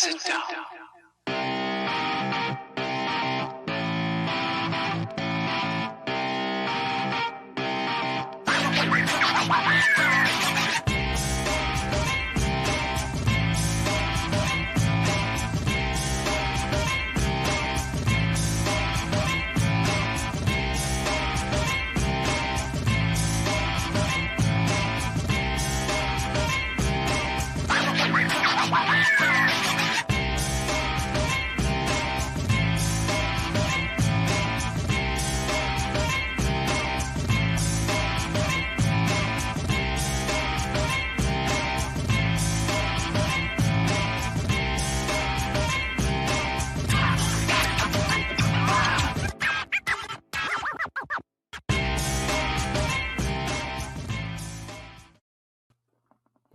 Sit down.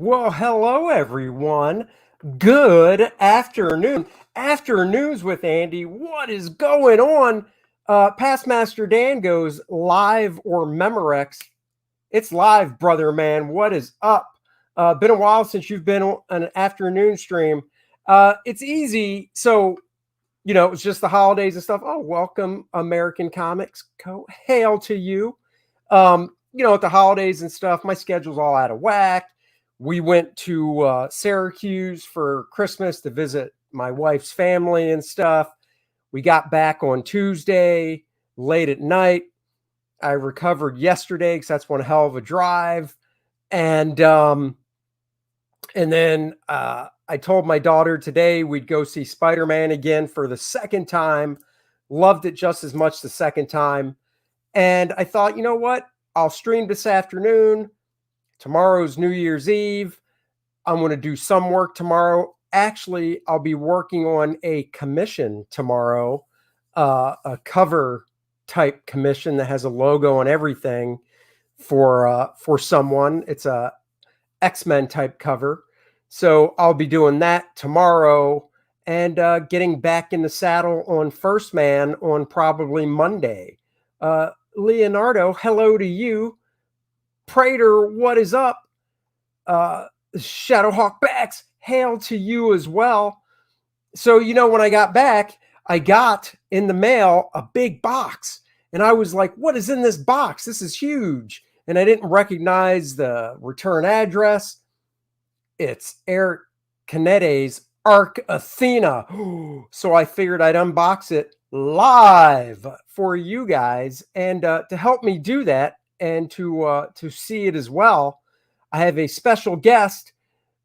Well, hello, everyone. Good afternoon. Afternoons with Andy. What is going on? Past Master Dan goes live or Memorex. It's live, brother man. What is up? Been a while since you've been on an afternoon stream. It's easy. So, it's just the holidays and stuff. Oh, welcome, American Comics Co. Hail to you. At the holidays and stuff, my schedule's all out of whack. We went to Syracuse for Christmas to visit my wife's family and stuff. We got back on Tuesday late at night. I recovered yesterday because that's one hell of a drive. And then I told my daughter today we'd go see Spider-Man again for the second time. Loved it just as much the second time. And I thought, you know what? I'll stream this afternoon. Tomorrow's New Year's Eve. I'm going to do some work tomorrow. Actually, I'll be working on a commission tomorrow, a cover type commission that has a logo and everything for someone. It's a X-Men type cover. So I'll be doing that tomorrow and getting back in the saddle on First Man on probably Monday. Leonardo, hello to you. Prater, what is up? Shadowhawk Backs, hail to you as well. So, when I got back, I got in the mail a big box. And I was like, what is in this box? This is huge. And I didn't recognize the return address. It's Eric Canete's Arc Athena. So I figured I'd unbox it live for you guys. And to help me do that, and to see it as well, I have a special guest,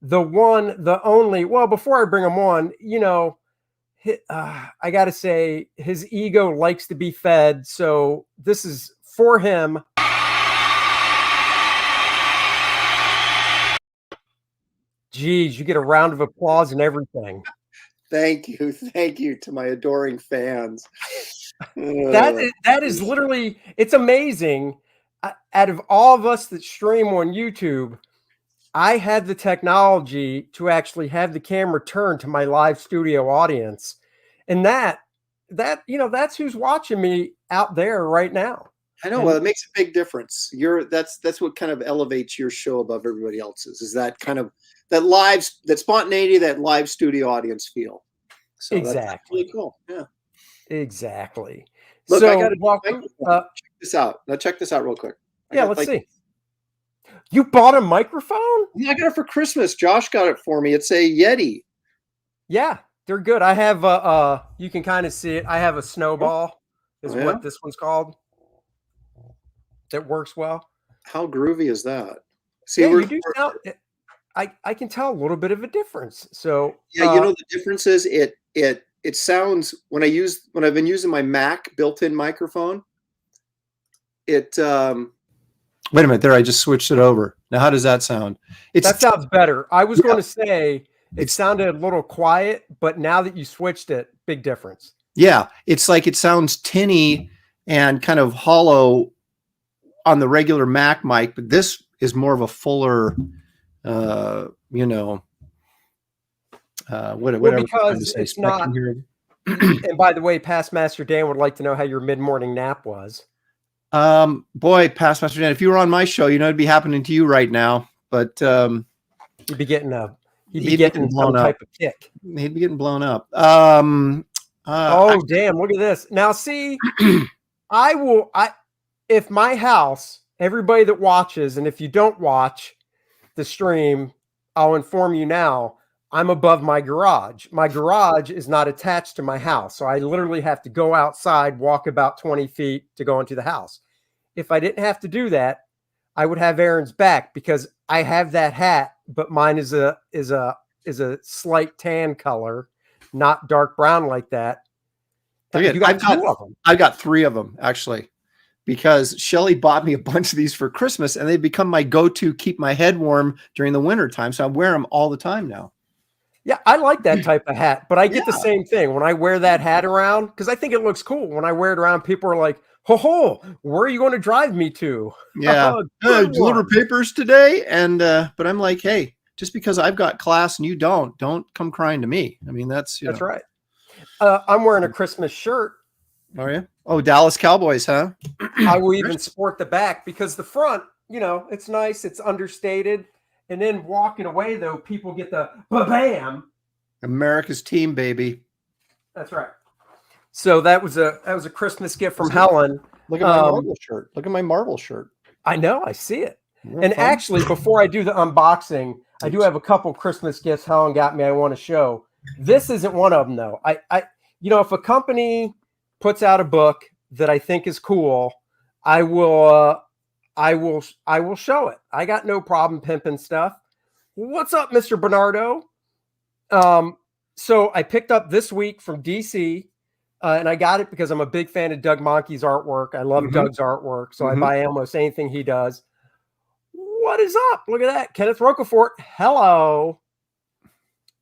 the one, the only. Well, before I bring him on, I got to say his ego likes to be fed. So this is for him. Geez, you get a round of applause and everything. Thank you to my adoring fans. That is literally, it's amazing. Out of all of us that stream on YouTube, I had the technology to actually have the camera turned to my live studio audience. And that's who's watching me out there right now. I know. Well, it makes a big difference. That's what kind of elevates your show above everybody else's, is that kind of that spontaneity, that live studio audience feel. So exactly. That's really cool. Yeah. Exactly. Look, so I got to check this out. Now check this out real quick. Let's see. You bought a microphone? Yeah, I got it for Christmas. Josh got it for me. It's a Yeti. Yeah, they're good. I have you can kind of see it. I have a Snowball is what this one's called. That works well. How groovy is that? See, you do sound, I can tell a little bit of a difference. So yeah, the difference is it sounds when I've been using my Mac built-in microphone. Wait a minute there. I just switched it over. Now, how does that sound? That sounds better. I was going to say it sounded a little quiet, but now that you switched it, big difference. Yeah. It's like it sounds tinny and kind of hollow on the regular Mac mic, but this is more of a fuller, whatever. Because it's not. And by the way, Past Master Dan would like to know how your mid-morning nap was. Boy, Past Master Dan, if you were on my show, it'd be happening to you right now. But you'd be getting a he'd be getting some type of kick. He'd be getting blown up. Damn, look at this. Now see, if my house, everybody that watches, and if you don't watch the stream, I'll inform you now, I'm above my garage. My garage is not attached to my house. So I literally have to go outside, walk about 20 feet to go into the house. If I didn't have to do that, I would have Aaron's back because I have that hat, but mine is a slight tan color, not dark brown like that. You got two of them. I've got 3 of them actually, because Shelly bought me a bunch of these for Christmas, and they've become my go-to keep my head warm during the winter time. So I wear them all the time now. Yeah, I like that type of hat, but I get the same thing when I wear that hat around because I think it looks cool. When I wear it around, people are like, "Ho, where are you going to drive me to?" Yeah, deliver papers today, and but I'm like, hey, just because I've got class and you don't come crying to me. I mean, that's right. I'm wearing a Christmas shirt. Are you? Oh, Dallas Cowboys, huh? I will even sport the back because the front, it's nice, it's understated. And then walking away, though, people get the ba-bam. America's team, baby. That's right. So that was a Christmas gift from Helen. Look at my Marvel shirt. Look at my Marvel shirt. I know, I see it. And actually, before I do the unboxing, I do have a couple Christmas gifts Helen got me I want to show. This isn't one of them, though. If a company puts out a book that I think is cool, I will show it. I got no problem pimping stuff. What's up, Mr. Bernardo? So I picked up this week from DC, and I got it because I'm a big fan of Doug Monkey's artwork. I love Doug's artwork, so I buy almost anything he does. What is up? Look at that. Kenneth Rocafort. Hello.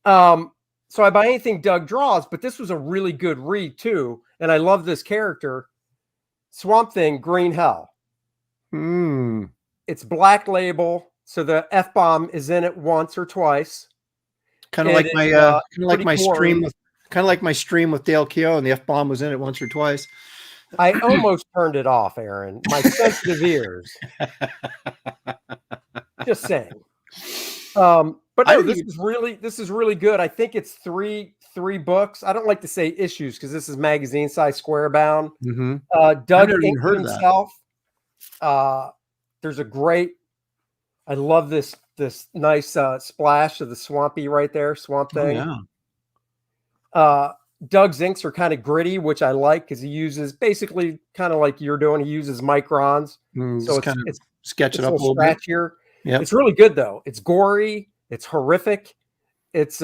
So I buy anything Doug draws, but this was a really good read too. And I love this character. Swamp Thing, Green Hell. It's Black Label, so the F-bomb is in it once or twice. Kind of like my stream with Dale Keough, the F-bomb was in it once or twice. I almost turned it off, Aaron. My sensitive ears. Just saying. But no, this is really good. I think it's three books. I don't like to say issues because this is magazine size square bound. Doug inked himself. There's a great. I love this nice splash of the swampy right there, Swamp Thing. Doug's inks are kind of gritty, which I like because he uses basically kind of like you're doing. He uses microns, so it's sketch it up a little bit here. Yeah, it's really good though. It's gory. It's horrific. It's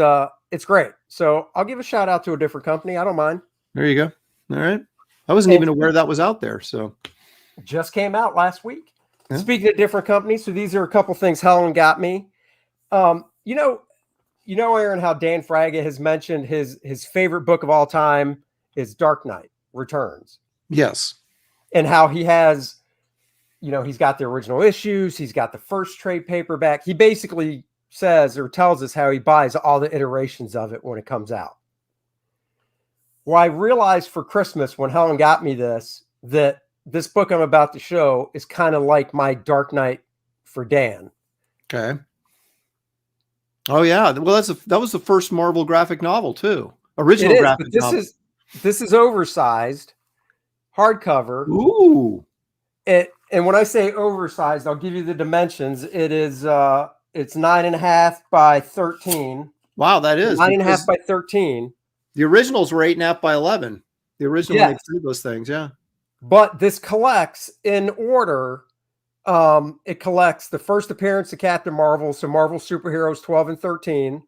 great. So I'll give a shout out to a different company. I don't mind. There you go. All right. I wasn't even aware that was out there. So just came out last week. Yeah. Speaking of different companies, so these are a couple things Helen got me. Aaron, how Dan Fraga has mentioned his favorite book of all time is Dark Knight Returns. Yes. And how he has, he's got the original issues. He's got the first trade paperback. He basically says or tells us how he buys all the iterations of it when it comes out. Well, I realized for Christmas when Helen got me this, that this book I'm about to show is kind of like my Dark Knight for Dan. Okay. Oh yeah. Well, that was the first Marvel graphic novel too. Original graphic novel. This is oversized, hardcover. Ooh. And when I say oversized, I'll give you the dimensions. It is it's 9.5 by 13. Wow, that is 9.5 by 13. The originals were 8.5 by 11. The original makes those things, yeah. But this collects in order. It collects the first appearance of Captain Marvel, so Marvel Superheroes 12 and 13.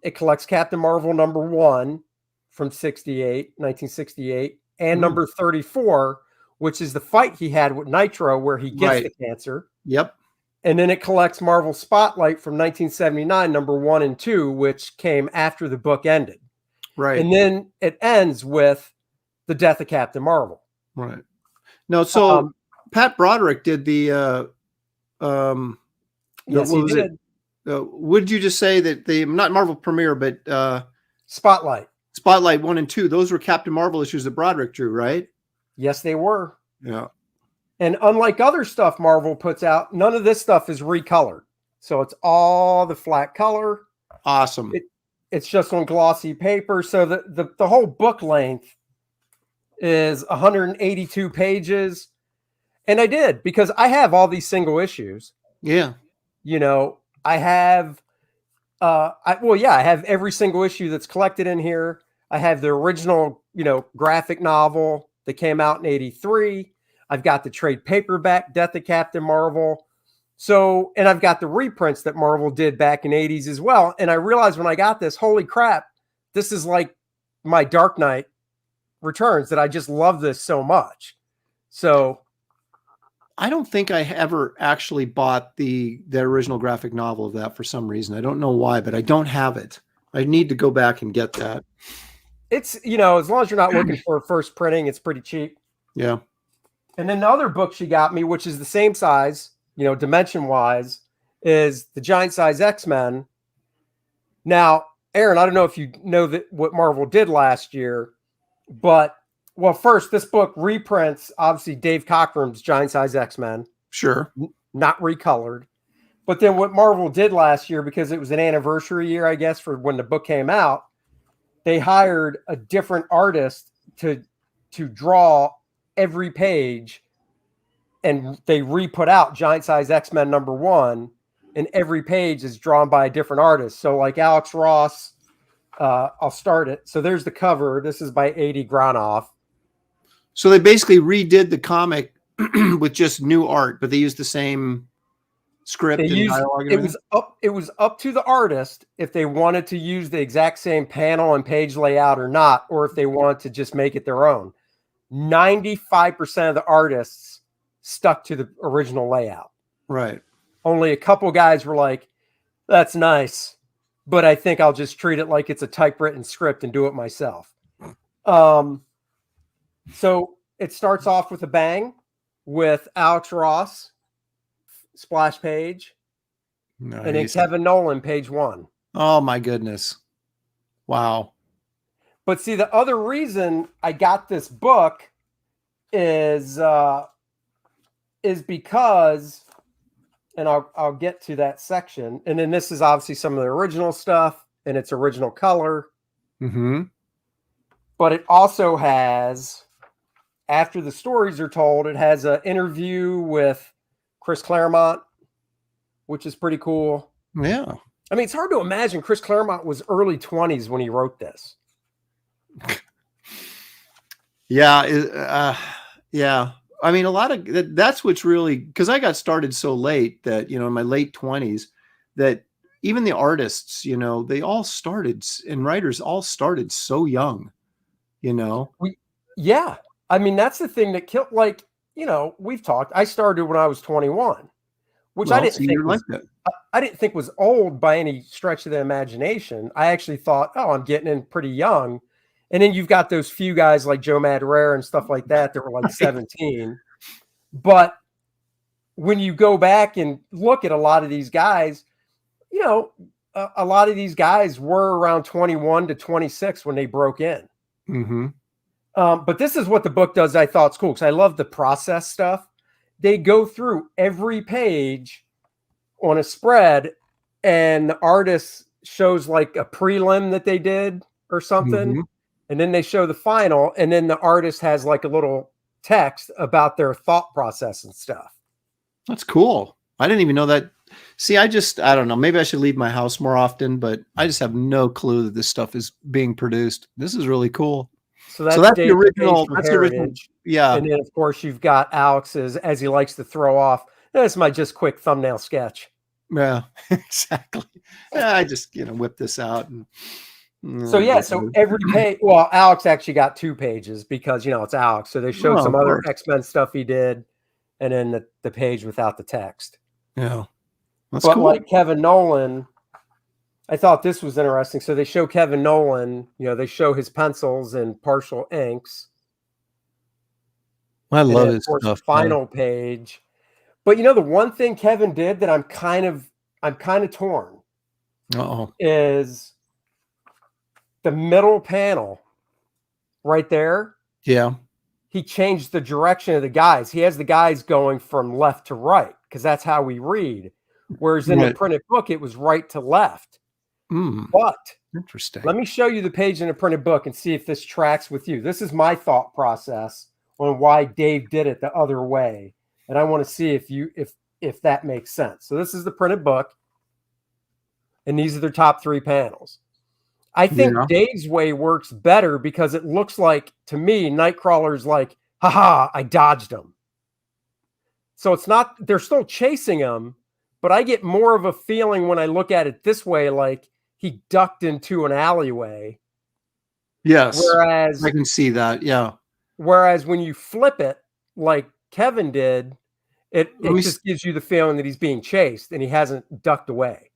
It collects Captain Marvel #1 from 1968, and number 34, which is the fight he had with Nitro where he gets the cancer. Yep. And then it collects Marvel Spotlight from 1979, #1 and 2, which came after the book ended. Right. And then it ends with the death of Captain Marvel. Right. No, so Pat Broderick did the yes, he did. What did you just say that the not Marvel Premiere, but Spotlight 1 and 2, those were Captain Marvel issues that Broderick drew, right? Yes, they were. Yeah. And unlike other stuff Marvel puts out, none of this stuff is recolored. So it's all the flat color. Awesome. It's just on glossy paper. So the whole book length is 182 pages. And I did, because I have all these single issues. Yeah. You know, I have, I have every single issue that's collected in here. I have the original, graphic novel that came out in 83. I've got the trade paperback, Death of Captain Marvel. So, and I've got the reprints that Marvel did back in 80s as well. And I realized when I got this, holy crap, this is like my Dark Knight Returns, that I just love this so much. So I don't think I ever actually bought the original graphic novel of that for some reason. I don't know why, but I don't have it. I need to go back and get that. It's, as long as you're not looking for a first printing, it's pretty cheap. Yeah. And then the other book she got me, which is the same size, dimension wise, is the giant size X-Men. Now, Aaron, I don't know if you know what Marvel did last year, but well, first, this book reprints, obviously, Dave Cockrum's giant size X-Men. Sure. Not recolored. But then what Marvel did last year, because it was an anniversary year, I guess, for when the book came out, they hired a different artist to draw every page, and they re-put out giant size X-Men #1, and every page is drawn by a different artist. So like Alex Ross, I'll start it. So there's the cover. This is by A.D. Granoff. So they basically redid the comic with just new art, but they used the same script and dialogue. It was up to the artist if they wanted to use the exact same panel and page layout or not, or if they wanted to just make it their own. 95% of the artists stuck to the original layout. Right. Only a couple guys were like, that's nice, but I think I'll just treat it like it's a typewritten script and do it myself. So it starts off with a bang with Alex Ross, splash page, nice. And then Kevin Nolan, page 1. Oh my goodness. Wow. But see, the other reason I got this book is because, and I'll get to that section. And then this is obviously some of the original stuff and its original color. Mm-hmm. But it also has, after the stories are told, it has an interview with Chris Claremont, which is pretty cool. Yeah. I mean, it's hard to imagine Chris Claremont was early 20s when he wrote this. Yeah. Yeah. I mean, a lot of that's what's really, because I got started so late that, in my late 20s, that even the artists, they all started, and writers all started so young, Yeah. I mean, that's the thing that killed, we've talked. I started when I was 21, which I didn't think was old by any stretch of the imagination. I actually thought, I'm getting in pretty young. And then you've got those few guys like Joe Madureira and stuff like that were like 17. But when you go back and look at a lot of these guys, a lot of these guys were around 21 to 26 when they broke in. Mm-hmm. But this is what the book does. I thought it's cool because I love the process stuff. They go through every page on a spread, and the artist shows like a prelim that they did or something. Mm-hmm. And then they show the final, and then the artist has like a little text about their thought process and stuff. That's cool. I didn't even know that. See, I don't know. Maybe I should leave my house more often, but I just have no clue that this stuff is being produced. This is really cool. So that's the original. That's the original. Yeah. And then, of course, you've got Alex's, as he likes to throw off. That's my just quick thumbnail sketch. Yeah, exactly. Yeah, I just, whip this out. And so every page, well, Alex actually got 2 pages because, it's Alex. So they showed some other X-Men stuff he did, and then the page without the text. Yeah. That's cool. Like Kevin Nolan, I thought this was interesting. So they show Kevin Nolan, they show his pencils and partial inks. I love his stuff. Final page. But the one thing Kevin did that I'm kind of torn. Is the middle panel right there. Yeah. He changed the direction of the guys. He has the guys going from left to right because that's how we read. whereas in the printed book, it was right to left. But interesting. Let me show you the page in the printed book and see if this tracks with you. This is my thought process on why Dave did it the other way. And I want to see if that makes sense. So this is the printed book. And these are their top 3 panels. I think Dave's way works better because it looks like, to me, Nightcrawler's like, haha, I dodged him. So it's not, they're still chasing him, but I get more of a feeling when I look at it this way, like he ducked into an alleyway. Yes. Whereas I can see that. Yeah. Whereas when you flip it, like Kevin did, it just gives you the feeling that he's being chased and he hasn't ducked away.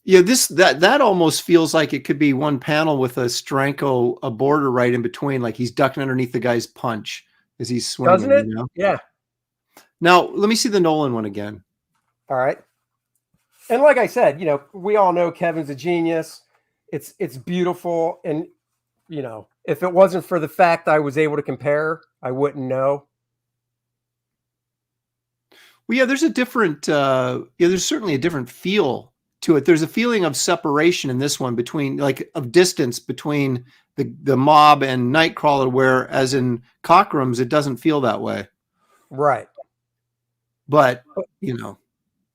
Yeah, that almost feels like it could be one panel with a Steranko, a border right in between, like he's ducking underneath the guy's punch as he's swinging. Doesn't it? You know? Yeah. Now, let me see the Nolan one again. All right. And like I said, we all know Kevin's a genius. It's beautiful. And, if it wasn't for the fact I was able to compare, I wouldn't know. Well, yeah, there's a different, there's certainly a different feel to it. There's a feeling of separation in this one of distance between the mob and Nightcrawler, whereas in Cockrum's, it doesn't feel that way. Right. But,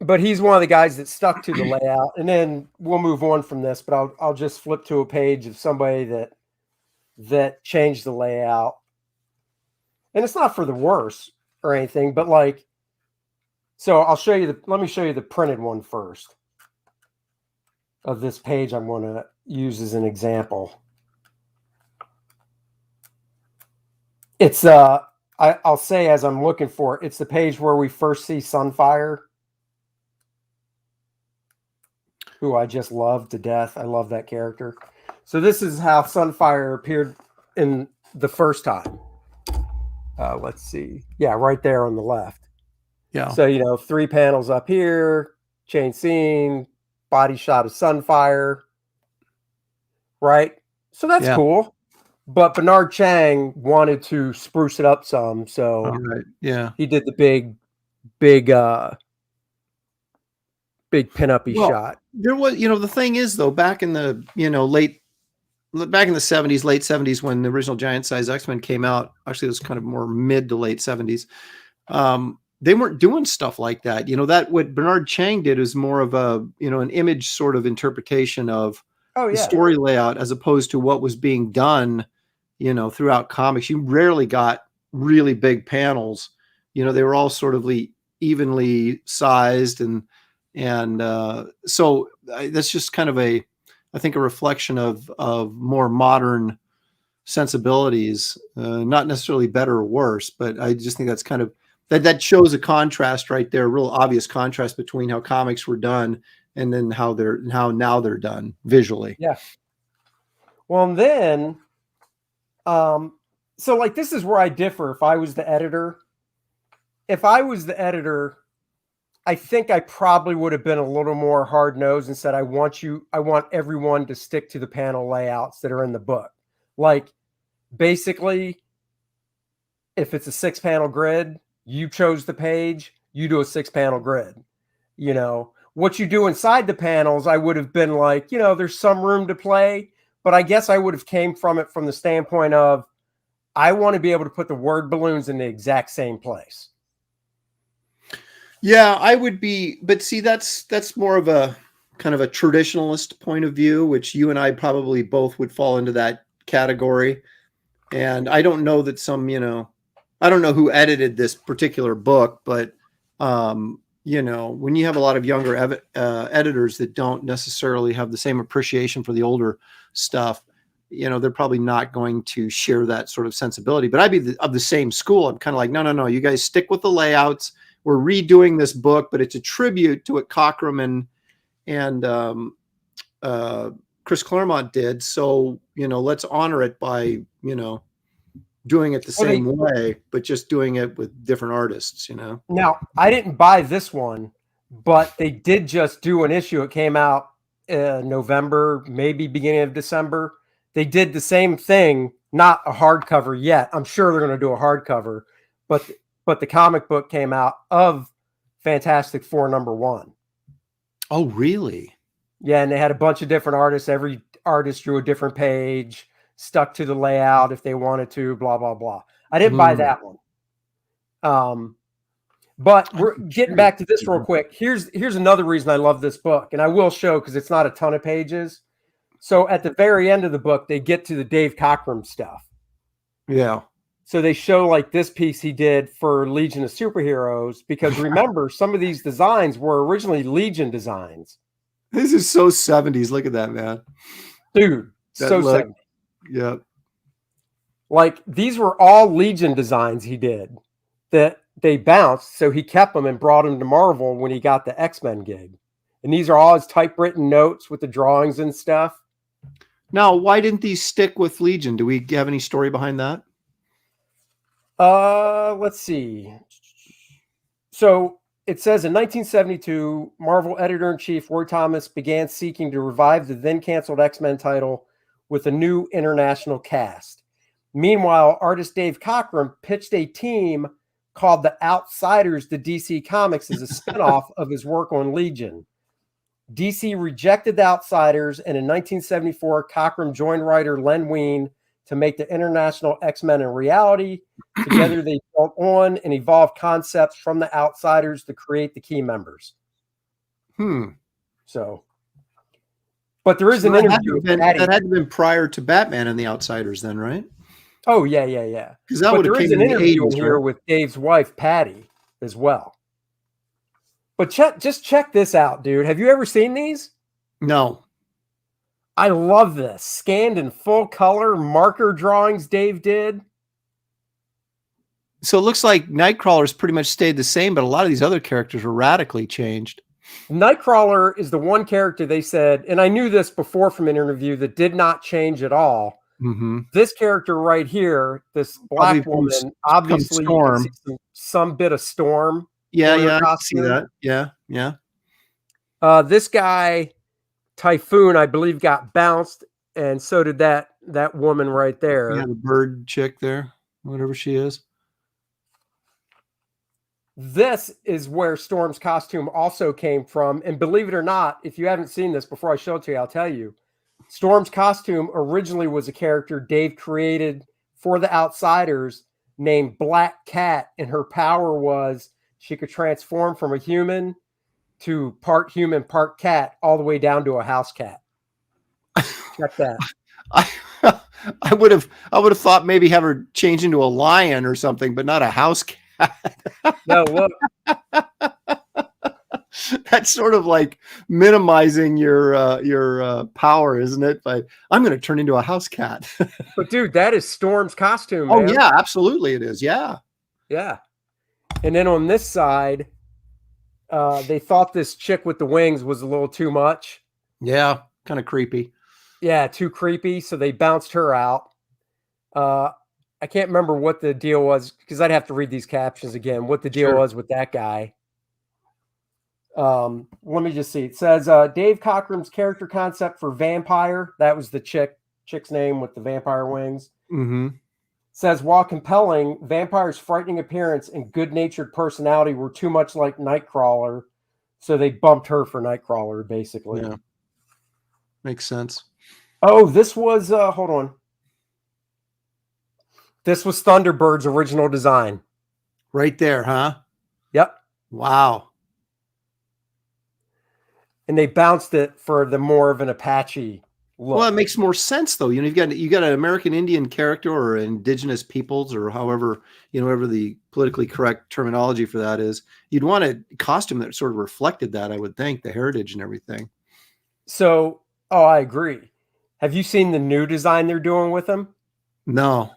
But he's one of the guys that stuck to the layout. And then we'll move on from this, but I'll just flip to a page of somebody that changed the layout. And it's not for the worse or anything, but so let me show you the printed one first of this page I'm going to use as an example. It's I'll say as I'm looking for it, it's the page where we first see Sunfire, who I just love to death. I love that character. So this is how Sunfire appeared in the first time. Let's see. Yeah, right there on the left. Yeah. So, 3 panels up here, chain scene, body shot of Sunfire. Right? So that's cool. But Bernard Chang wanted to spruce it up some. So he did the big pin-up-y shot. There was, the thing is though, back in the, late 70s, when the original Giant Size X-Men came out, actually it was kind of more mid to late 70s. They weren't doing stuff like that. That what Bernard Chang did is more of a, an image sort of interpretation of the story layout as opposed to what was being done, throughout comics. You rarely got really big panels. They were all sort of evenly sized and so that's just kind of I think a reflection of more modern sensibilities, not necessarily better or worse, but I just think that's kind of that shows a contrast right there, a real obvious contrast between how comics were done and then how now they're done visually. Yeah. Well, and then, so this is where I differ. If I was the editor, I think I probably would have been a little more hard nosed and said, I want everyone to stick to the panel layouts that are in the book. Basically, if it's a 6-panel grid, you chose the page, you do a 6-panel grid. What you do inside the panels, I would have been there's some room to play, but I guess I would have came from it from the standpoint of, I want to be able to put the word balloons in the exact same place. Yeah, I would be, but see, that's more of a kind of a traditionalist point of view, which you and I probably both would fall into that category. And I don't know that I don't know who edited this particular book, but when you have a lot of younger editors that don't necessarily have the same appreciation for the older stuff, they're probably not going to share that sort of sensibility. But I'd be of the same school. I'm kind of like, no, you guys stick with the layouts. We're redoing this book, but it's a tribute to what Cockrum and Chris Claremont did. So, let's honor it by, doing it the same way, but just doing it with different artists, Now, I didn't buy this one, but they did just do an issue. It came out November, maybe beginning of December. They did the same thing, not a hardcover yet. I'm sure they're going to do a hardcover, but the comic book came out of Fantastic Four #1. Oh, really? Yeah, and they had a bunch of different artists. Every artist drew a different page, stuck to the layout if they wanted to, blah, blah, blah. I didn't buy that one. But we're getting back to this real quick. Here's another reason I love this book, and I will show because it's not a ton of pages. So at the very end of the book, they get to the Dave Cockrum stuff. Yeah. So they show like this piece he did for Legion of Superheroes, because remember, some of these designs were originally Legion designs. This is so 70s. Look at that, man. Dude, so 70s. Yeah. Like these were all Legion designs he did that they bounced. So he kept them and brought them to Marvel when he got the X-Men gig. And these are all his typewritten notes with the drawings and stuff. Now, why didn't these stick with Legion? Do we have any story behind that? Let's see. So it says in 1972, Marvel editor-in-chief Roy Thomas began seeking to revive the then canceled X-Men title with a new international cast. Meanwhile, artist Dave Cockrum pitched a team called the Outsiders to DC Comics as a spinoff of his work on Legion. DC rejected the Outsiders, and in 1974, Cockrum joined writer Len Wein to make the International X-Men a reality. Together, they built on and evolved concepts from the Outsiders to create the key members. So, but there is an interview. That had to have been prior to Batman and the Outsiders, then, right? Oh yeah. Because that would have came in the 80s, here with Dave's wife Patty as well. But just check this out, dude. Have you ever seen these? No. I love this. Scanned in full color marker drawings Dave did. So it looks like Nightcrawler's pretty much stayed the same, but a lot of these other characters were radically changed. Nightcrawler is the one character they said, and I knew this before from an interview, that did not change at all. Mm-hmm. This character right here, this black woman, obviously Storm. Some bit of Storm. Yeah, I see that. Yeah. This guy, Typhoon, I believe, got bounced, and so did that woman right there. Yeah, the bird chick there, whatever she is. This is where Storm's costume also came from, and believe it or not, if you haven't seen this, before I show it to you, I'll tell you. Storm's costume originally was a character Dave created for the Outsiders named Black Cat, and her power was she could transform from a human to part human, part cat, all the way down to a house cat. Check that. I would have thought maybe have her change into a lion or something, but not a house cat. No, look. That's sort of like minimizing your power, isn't it? But I'm going to turn into a house cat. But dude, that is Storm's costume. Oh man. Yeah, absolutely, it is. Yeah. And then on this side, they thought this chick with the wings was a little too much. Yeah, kind of creepy. Yeah, too creepy. So they bounced her out. I can't remember what the deal was, because I'd have to read these captions again. What the deal was with that guy. Let me just see. It says Dave Cockrum's character concept for Vampire. That was the chick's name with the vampire wings. Mm-hmm. Says, while compelling, Vampire's frightening appearance and good-natured personality were too much like Nightcrawler, so they bumped her for Nightcrawler, basically. Yeah. Makes sense. Oh, this was, hold on. This was Thunderbird's original design. Right there, huh? Yep. Wow. And they bounced it for the more of an Apache look. Well, it makes more sense though. You've got an American Indian character or indigenous peoples, or however, whatever the politically correct terminology for that is. You'd want a costume that sort of reflected that, I would think, the heritage and everything. So, I agree. Have you seen the new design they're doing with them? No.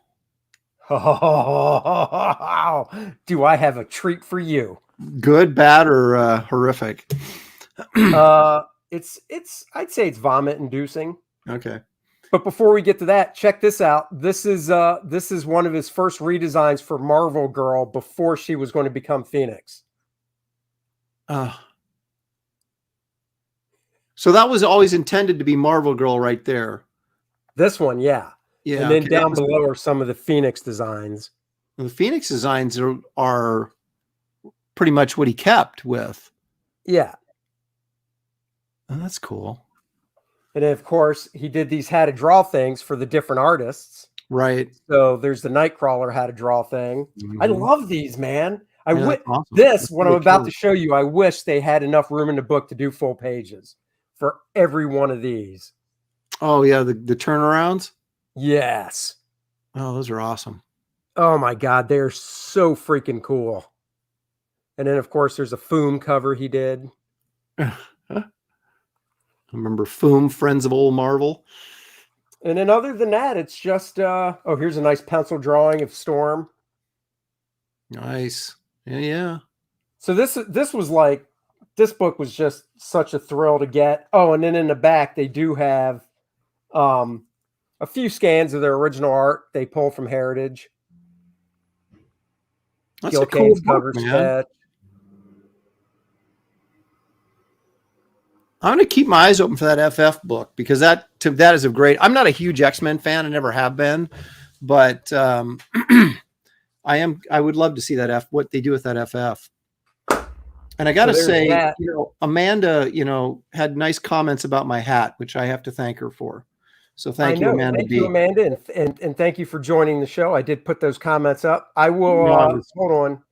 Oh, do I have a treat for you? Good, bad, or horrific? It's I'd say it's vomit inducing. Okay. But before we get to that, check this out. This is one of his first redesigns for Marvel Girl before she was going to become Phoenix. So that was always intended to be Marvel Girl right there. This one, yeah. Yeah. And then down below are some of the Phoenix designs. The Phoenix designs are pretty much what he kept with. Yeah. Oh, that's cool. And then, of course, he did these how to draw things for the different artists. Right. So there's the Nightcrawler how to draw thing. I love these, man. Awesome. What I'm about to show you, I wish they had enough room in the book to do full pages for every one of these. Oh yeah, the turnarounds. Yes. Oh, those are awesome. Oh my God, they're so freaking cool. And then, of course, there's a Foom cover he did. I remember Foom, Friends of Old Marvel. And then other than that, it's just, oh, here's a nice pencil drawing of Storm. Nice. Yeah. So this was like, this book was just such a thrill to get. Oh, and then in the back, they do have a few scans of their original art they pulled from Heritage. That's a cool book, man. I'm going to keep my eyes open for that FF book because that is a great. I'm not a huge X-Men fan. I never have been, but I would love to see that what they do with that FF. And I got to say, Amanda, had nice comments about my hat, which I have to thank her for. So thank you, Amanda. Thank you, Amanda, and thank you for joining the show. I did put those comments up. I will hold on.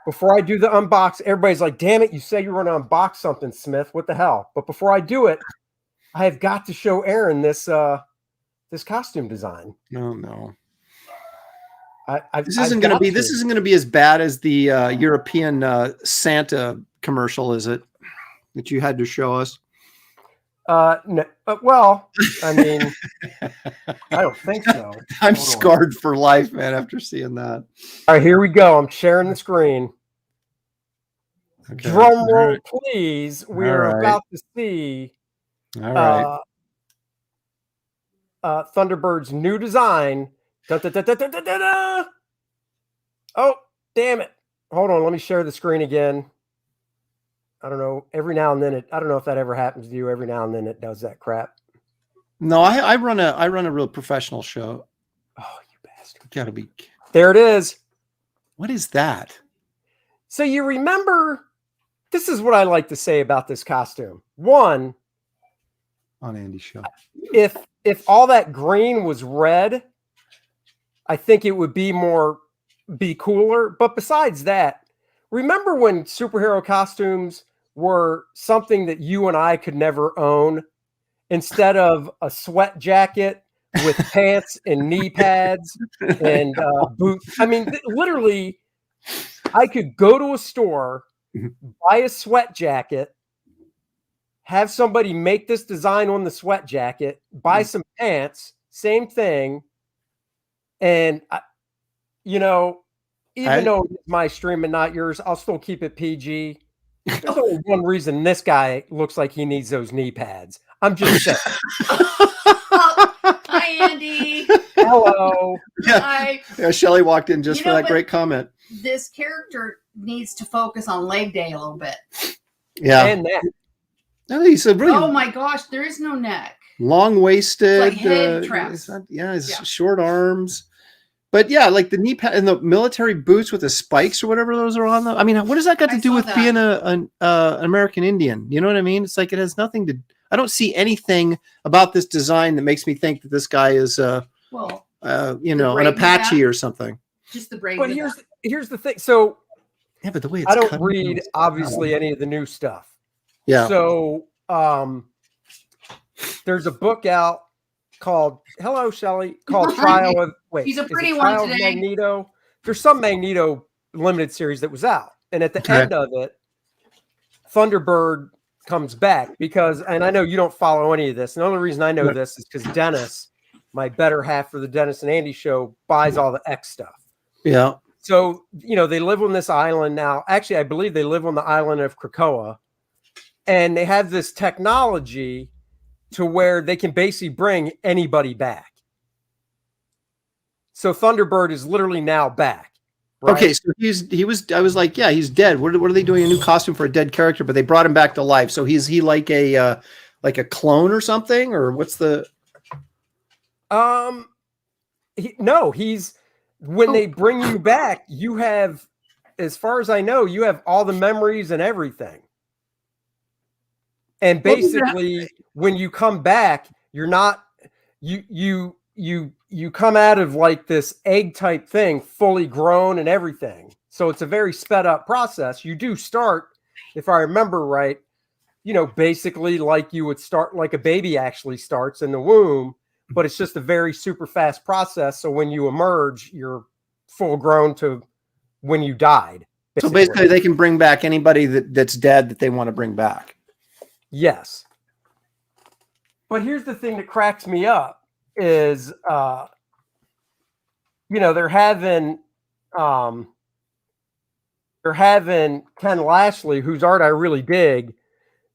Before I do the unbox, everybody's like, damn it, you say you were going to unbox something, Smith. What the hell? But before I do it, I have got to show Aaron this this costume design. No. This isn't going to be as bad as the European Santa commercial, is it? That you had to show us? No, well, I mean, I don't think so. I'm scarred for life, man, after seeing that. All right, here we go. I'm sharing the screen. Okay. Drum roll, please. We are about to see Thunderbird's new design. Da, da, da, da, da, da, da. Oh, damn it. Hold on. Let me share the screen again. I don't know. Every now and then I don't know if that ever happens to you. Every now and then it does that crap. No, I run a real professional show. Oh, you bastard. Gotta be. There it is. What is that? So you remember, this is what I like to say about this costume. One, on Andy's show. If all that green was red, I think it would be cooler. But besides that, remember when superhero costumes were something that you and I could never own? Instead of a sweat jacket with pants and knee pads and boots. I mean, literally, I could go to a store, buy a sweat jacket, have somebody make this design on the sweat jacket, buy some pants, same thing. And, even though it's my stream and not yours, I'll still keep it PG. There's only one reason this guy looks like he needs those knee pads. I'm just saying. Hi, Andy. Hello. Hi. Yeah, Shelly walked in just for that great comment. This character needs to focus on leg day a little bit. Yeah. And neck. No, he's a really oh my gosh, there is no neck. Long-waisted. Like head traps. His short arms. But yeah, like the knee pad and the military boots with the spikes or whatever those are on them. I mean, what does that got to do with being an American Indian? You know what I mean? It's like it has nothing to. I don't see anything about this design that makes me think that this guy is, an Apache or something. Just the braid. But here's the thing. So yeah, but the way it's I don't read obviously any of the new stuff. Yeah. So there's a book out called Shelley, called Trial of He's a pretty one today. Magneto. There's some Magneto limited series that was out, and at the end of it, Thunderbird comes back because, and I know you don't follow any of this. And the only reason I know this is because Dennis, my better half for the Dennis and Andy show, buys all the X stuff. Yeah. So they live on this island now. Actually, I believe they live on the island of Krakoa, and they have this technology to where they can basically bring anybody back. So Thunderbird is literally now back. Right? Okay, so I was like, yeah, he's dead. What are they doing a new costume for a dead character? But they brought him back to life. So is he like a clone or something, or what's the? He's when they bring you back, you have, as far as I know, you have all the memories and everything. And basically, when you come back, you're not you come out of like this egg type thing, fully grown and everything. So it's a very sped up process. You do start, if I remember right, basically like you would start like a baby actually starts in the womb, but it's just a very super fast process. So when you emerge, you're full grown to when you died. So basically they can bring back anybody that's dead that they want to bring back. Yes. But here's the thing that cracks me up is, they're having Ken Lashley, whose art I really dig.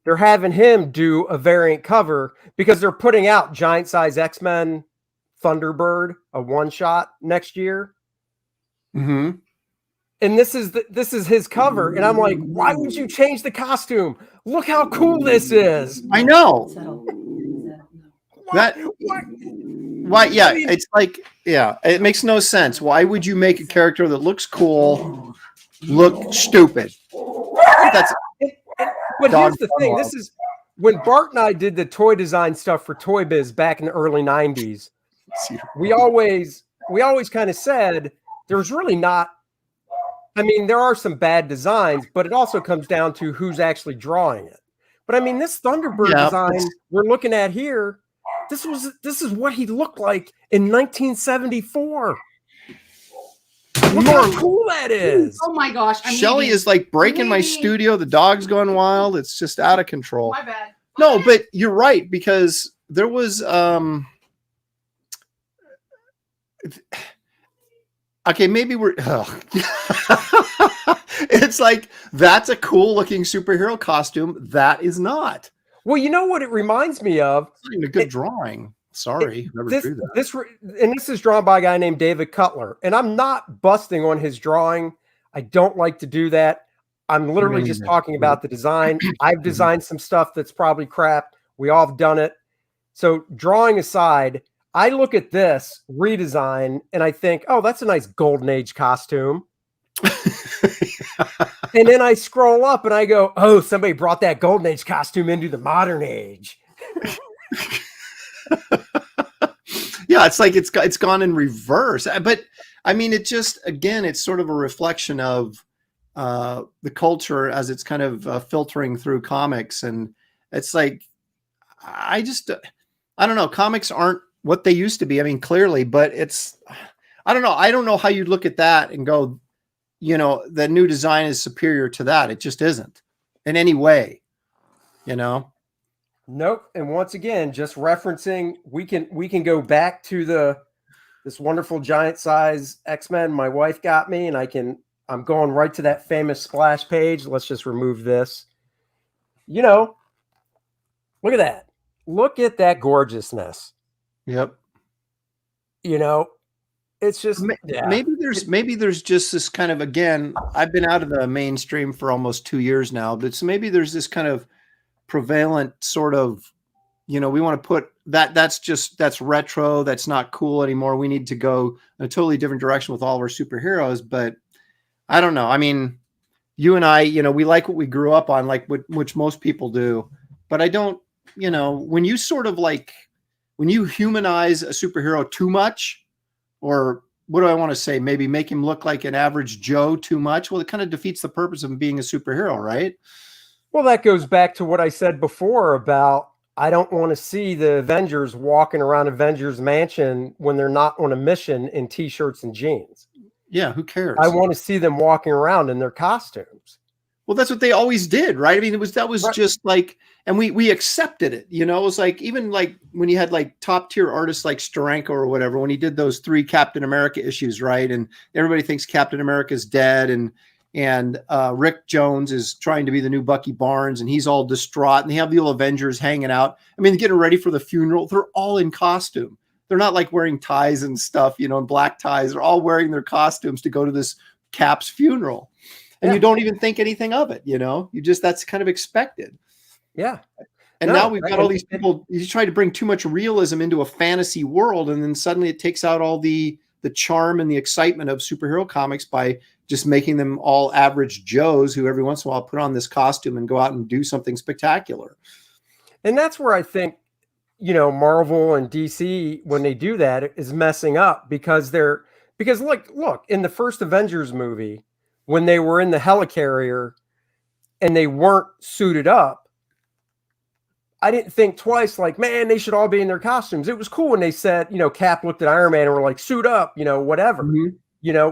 They're having him do a variant cover because they're putting out Giant Size X-Men Thunderbird, a one shot next year. Mm-hmm. And this is his cover. And I'm like, why would you change the costume? Look how cool this is. I know. What? Why? Yeah, it's like, yeah, it makes no sense. Why would you make a character that looks cool look stupid? But here's the thing. This is when Bart and I did the toy design stuff for Toy Biz back in the early 90s. We always kind of said there's really not. I mean, there are some bad designs, but it also comes down to who's actually drawing it. But I mean, this Thunderbird design we're looking at here, this is what he looked like in 1974. Look how cool that is. Oh my gosh. Shelly is like breaking my studio. The dog's going wild. It's just out of control. My bad. No, but you're right, because there was okay, maybe we're it's like that's a cool looking superhero costume. That is not. Well, you know what it reminds me of? It's not even a good drawing. Sorry, never drew that. This is drawn by a guy named David Cutler, and I'm not busting on his drawing. I don't like to do that. I'm literally just talking about the design. I've designed some stuff that's probably crap. We all have done it. So drawing aside, I look at this redesign and I think, oh, that's a nice golden age costume. And then I scroll up and I go, oh, somebody brought that golden age costume into the modern age. Yeah, it's like it's gone in reverse. But I mean, it just, again, it's sort of a reflection of the culture as it's kind of filtering through comics. And it's like, I don't know. Comics aren't what they used to be. I mean, clearly, but I don't know. I don't know how you look at that and go, the new design is superior to that. It just isn't in any way, Nope. And once again, just referencing, we can go back to this wonderful Giant Size X-Men my wife got me, and I'm going right to that famous splash page. Let's just remove this. Look at that. Look at that gorgeousness. Yep. It's just maybe there's just this kind of, again, I've been out of the mainstream for almost 2 years now, but so maybe there's this kind of prevalent sort of, we want to put that's retro, that's not cool anymore. We need to go in a totally different direction with all of our superheroes. But I don't know. I mean, you and I, we like what we grew up on, like which most people do. But I don't, when you sort of like, when you humanize a superhero too much, or what do I want to say? Maybe make him look like an average Joe too much. Well, it kind of defeats the purpose of him being a superhero, right? Well, that goes back to what I said before about I don't want to see the Avengers walking around Avengers Mansion when they're not on a mission in T-shirts and jeans. Yeah, who cares? I want to see them walking around in their costumes. Well, that's what they always did, right? I mean, that was right. Just like, and we accepted it. It was like, even like when you had like top tier artists like Steranko or whatever, when he did those 3 Captain America issues, right? And everybody thinks Captain America's dead, and Rick Jones is trying to be the new Bucky Barnes, and he's all distraught, and they have the old Avengers hanging out. I mean, getting ready for the funeral. They're all in costume. They're not like wearing ties and stuff, and black ties. They're all wearing their costumes to go to this Cap's funeral. And you don't even think anything of it, that's kind of expected. Yeah. And now we've got all these people, you try to bring too much realism into a fantasy world, and then suddenly it takes out all the charm and the excitement of superhero comics by just making them all average Joes who every once in a while put on this costume and go out and do something spectacular. And that's where I think, Marvel and DC, when they do that, is messing up because look, in the first Avengers movie, when they were in the helicarrier and they weren't suited up, I didn't think twice, like, man, they should all be in their costumes. It was cool when they said, Cap looked at Iron Man and were like, suit up, whatever,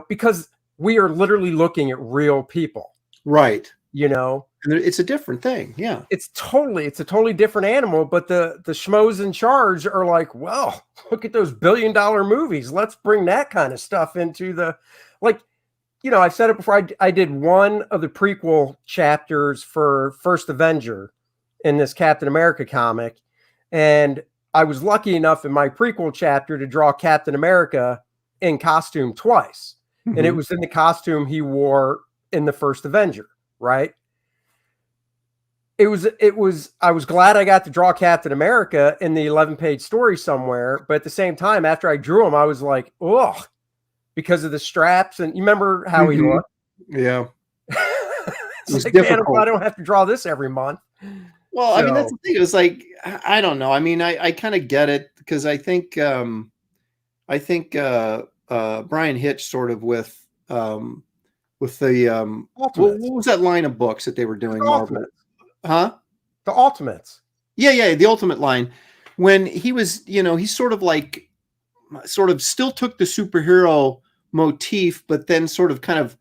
because we are literally looking at real people. Right. And it's a different thing. Yeah. It's a totally different animal, but the schmoes in charge are like, well, look at those billion-dollar movies. Let's bring that kind of stuff into I've said it before. I did one of the prequel chapters for First Avenger in this Captain America comic. And I was lucky enough in my prequel chapter to draw Captain America in costume twice. Mm-hmm. And it was in the costume he wore in the First Avenger, right? I was glad I got to draw Captain America in the 11-page story somewhere. But at the same time, after I drew him, I was like, oh, because of the straps. And you remember how he looked? Yeah. It's like, difficult. Man, I don't have to draw this every month. Well, I mean, that's the thing. It was like, I don't know. I mean, I kind of get it because I think Brian Hitch sort of with the what was that line of books that they were doing? Marvel, huh? The Ultimates. Yeah, the Ultimate line. When he was, he sort of still took the superhero motif, but then sort of kind of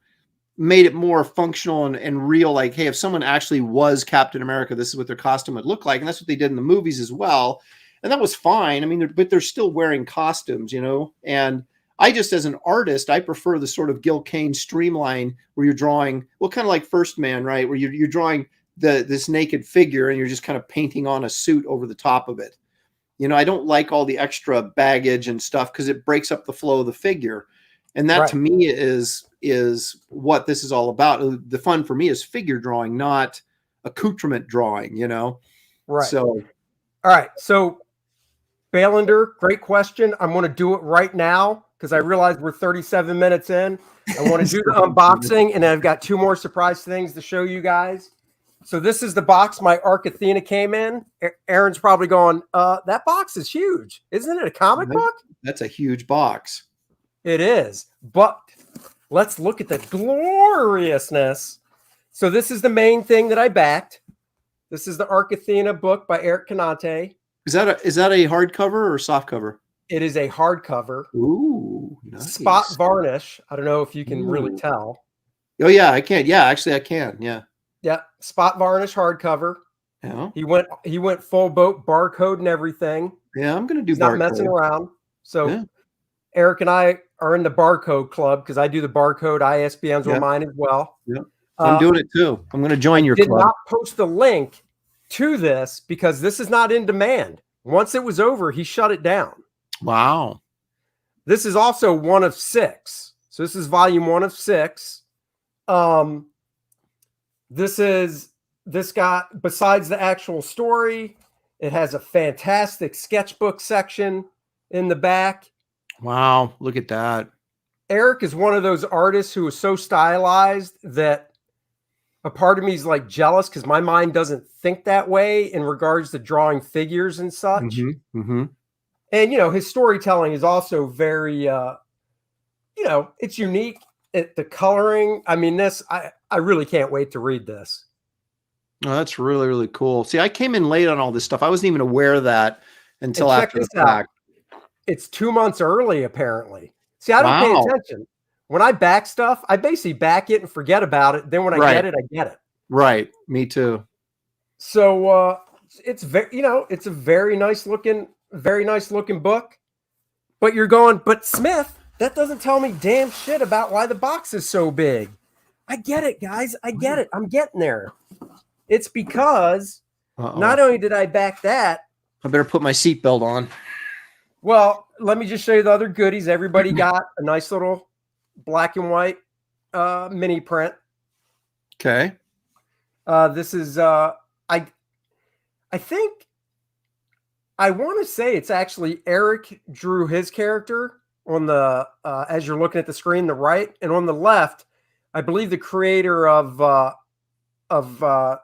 made it more functional and real. Like, hey, if someone actually was Captain America, this is what their costume would look like. And that's what they did in the movies as well. And that was fine. I mean, but they're still wearing costumes, and I just, as an artist, I prefer the sort of Gil Kane streamline where you're drawing, well, kind of like First Man, right? Where you're drawing this naked figure and you're just kind of painting on a suit over the top of it. I don't like all the extra baggage and stuff because it breaks up the flow of the figure. And that to me is what this is all about. The fun for me is figure drawing, not accoutrement drawing, Right. So, all right. So, Bailander, great question. I'm going to do it right now because I realize we're 37 minutes in. I want to do the unboxing, and I've got two more surprise things to show you guys. So this is the box my Arc Athena came in. Aaron's probably going, that box is huge. Isn't it a comic book? That's a huge box. It is. But let's look at the gloriousness. So this is the main thing that I backed. This is the Arc Athena book by Eric Canete. Is that a hardcover or soft cover? It is a hardcover. Ooh, nice. Spot varnish. I don't know if you can really tell. Oh yeah, I can. Yeah, actually I can. Yeah. Yeah, spot varnish hardcover. Yeah. He went full boat, barcode and everything. Yeah, I'm gonna do. He's not messing around. So Eric and I are in the barcode club because I do the barcode. ISBNs were mine as well. Yeah, I'm doing it too. I'm going to join your club. Did not post the link to this because this is not in demand. Once it was over, he shut it down. Wow. This is also 1 of 6. So this is volume 1 of 6. This got, besides the actual story, it has a fantastic sketchbook section in the back. Wow, look at that. Eric is one of those artists who is so stylized that a part of me is like jealous because my mind doesn't think that way in regards to drawing figures and such. Mm-hmm, mm-hmm. And, his storytelling is also very, it's unique. The coloring, I mean, I really can't wait to read this. Oh, that's really, really cool. See, I came in late on all this stuff. I wasn't even aware of that until after the fact. It's 2 months early, apparently. See, I don't pay attention. When I back stuff, I basically back it and forget about it. Then when I get it, I get it. Right. Me too. So it's it's a very nice looking book. But you're going, but Smith, that doesn't tell me damn shit about why the box is so big. I get it, guys. I get it. I'm getting there. It's because not only did I back that. I better put my seatbelt on. Well, let me just show you the other goodies. Everybody got a nice little black and white mini print. Okay. This is I think I want to say it's actually Eric drew his character on the as you're looking at the screen, the right, and on the left, I believe the creator of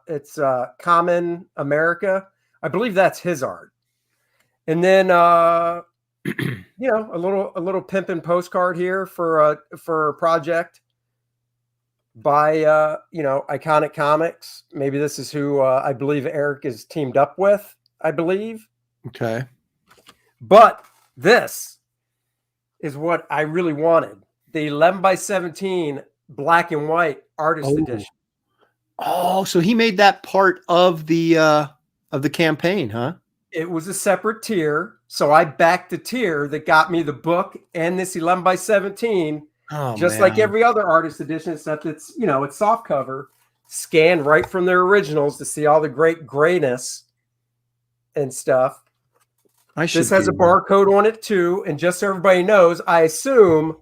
it's Common America. I believe that's his art. And then you know, a little pimpin' postcard here for a project by you know, Iconic Comics. Maybe this is who I believe Eric is teamed up with, I believe. Okay. But this is what I really wanted. The 11x17 black and white artist edition. Oh, so he made that part of the campaign, huh? It was a separate tier. So I backed the tier that got me the book and this 11x17. Oh, just man. like every other artist edition, except it's, you know, it's soft cover, scanned right from their originals to see all the great grayness and stuff. This has a barcode on it too, and just so everybody knows, I assume.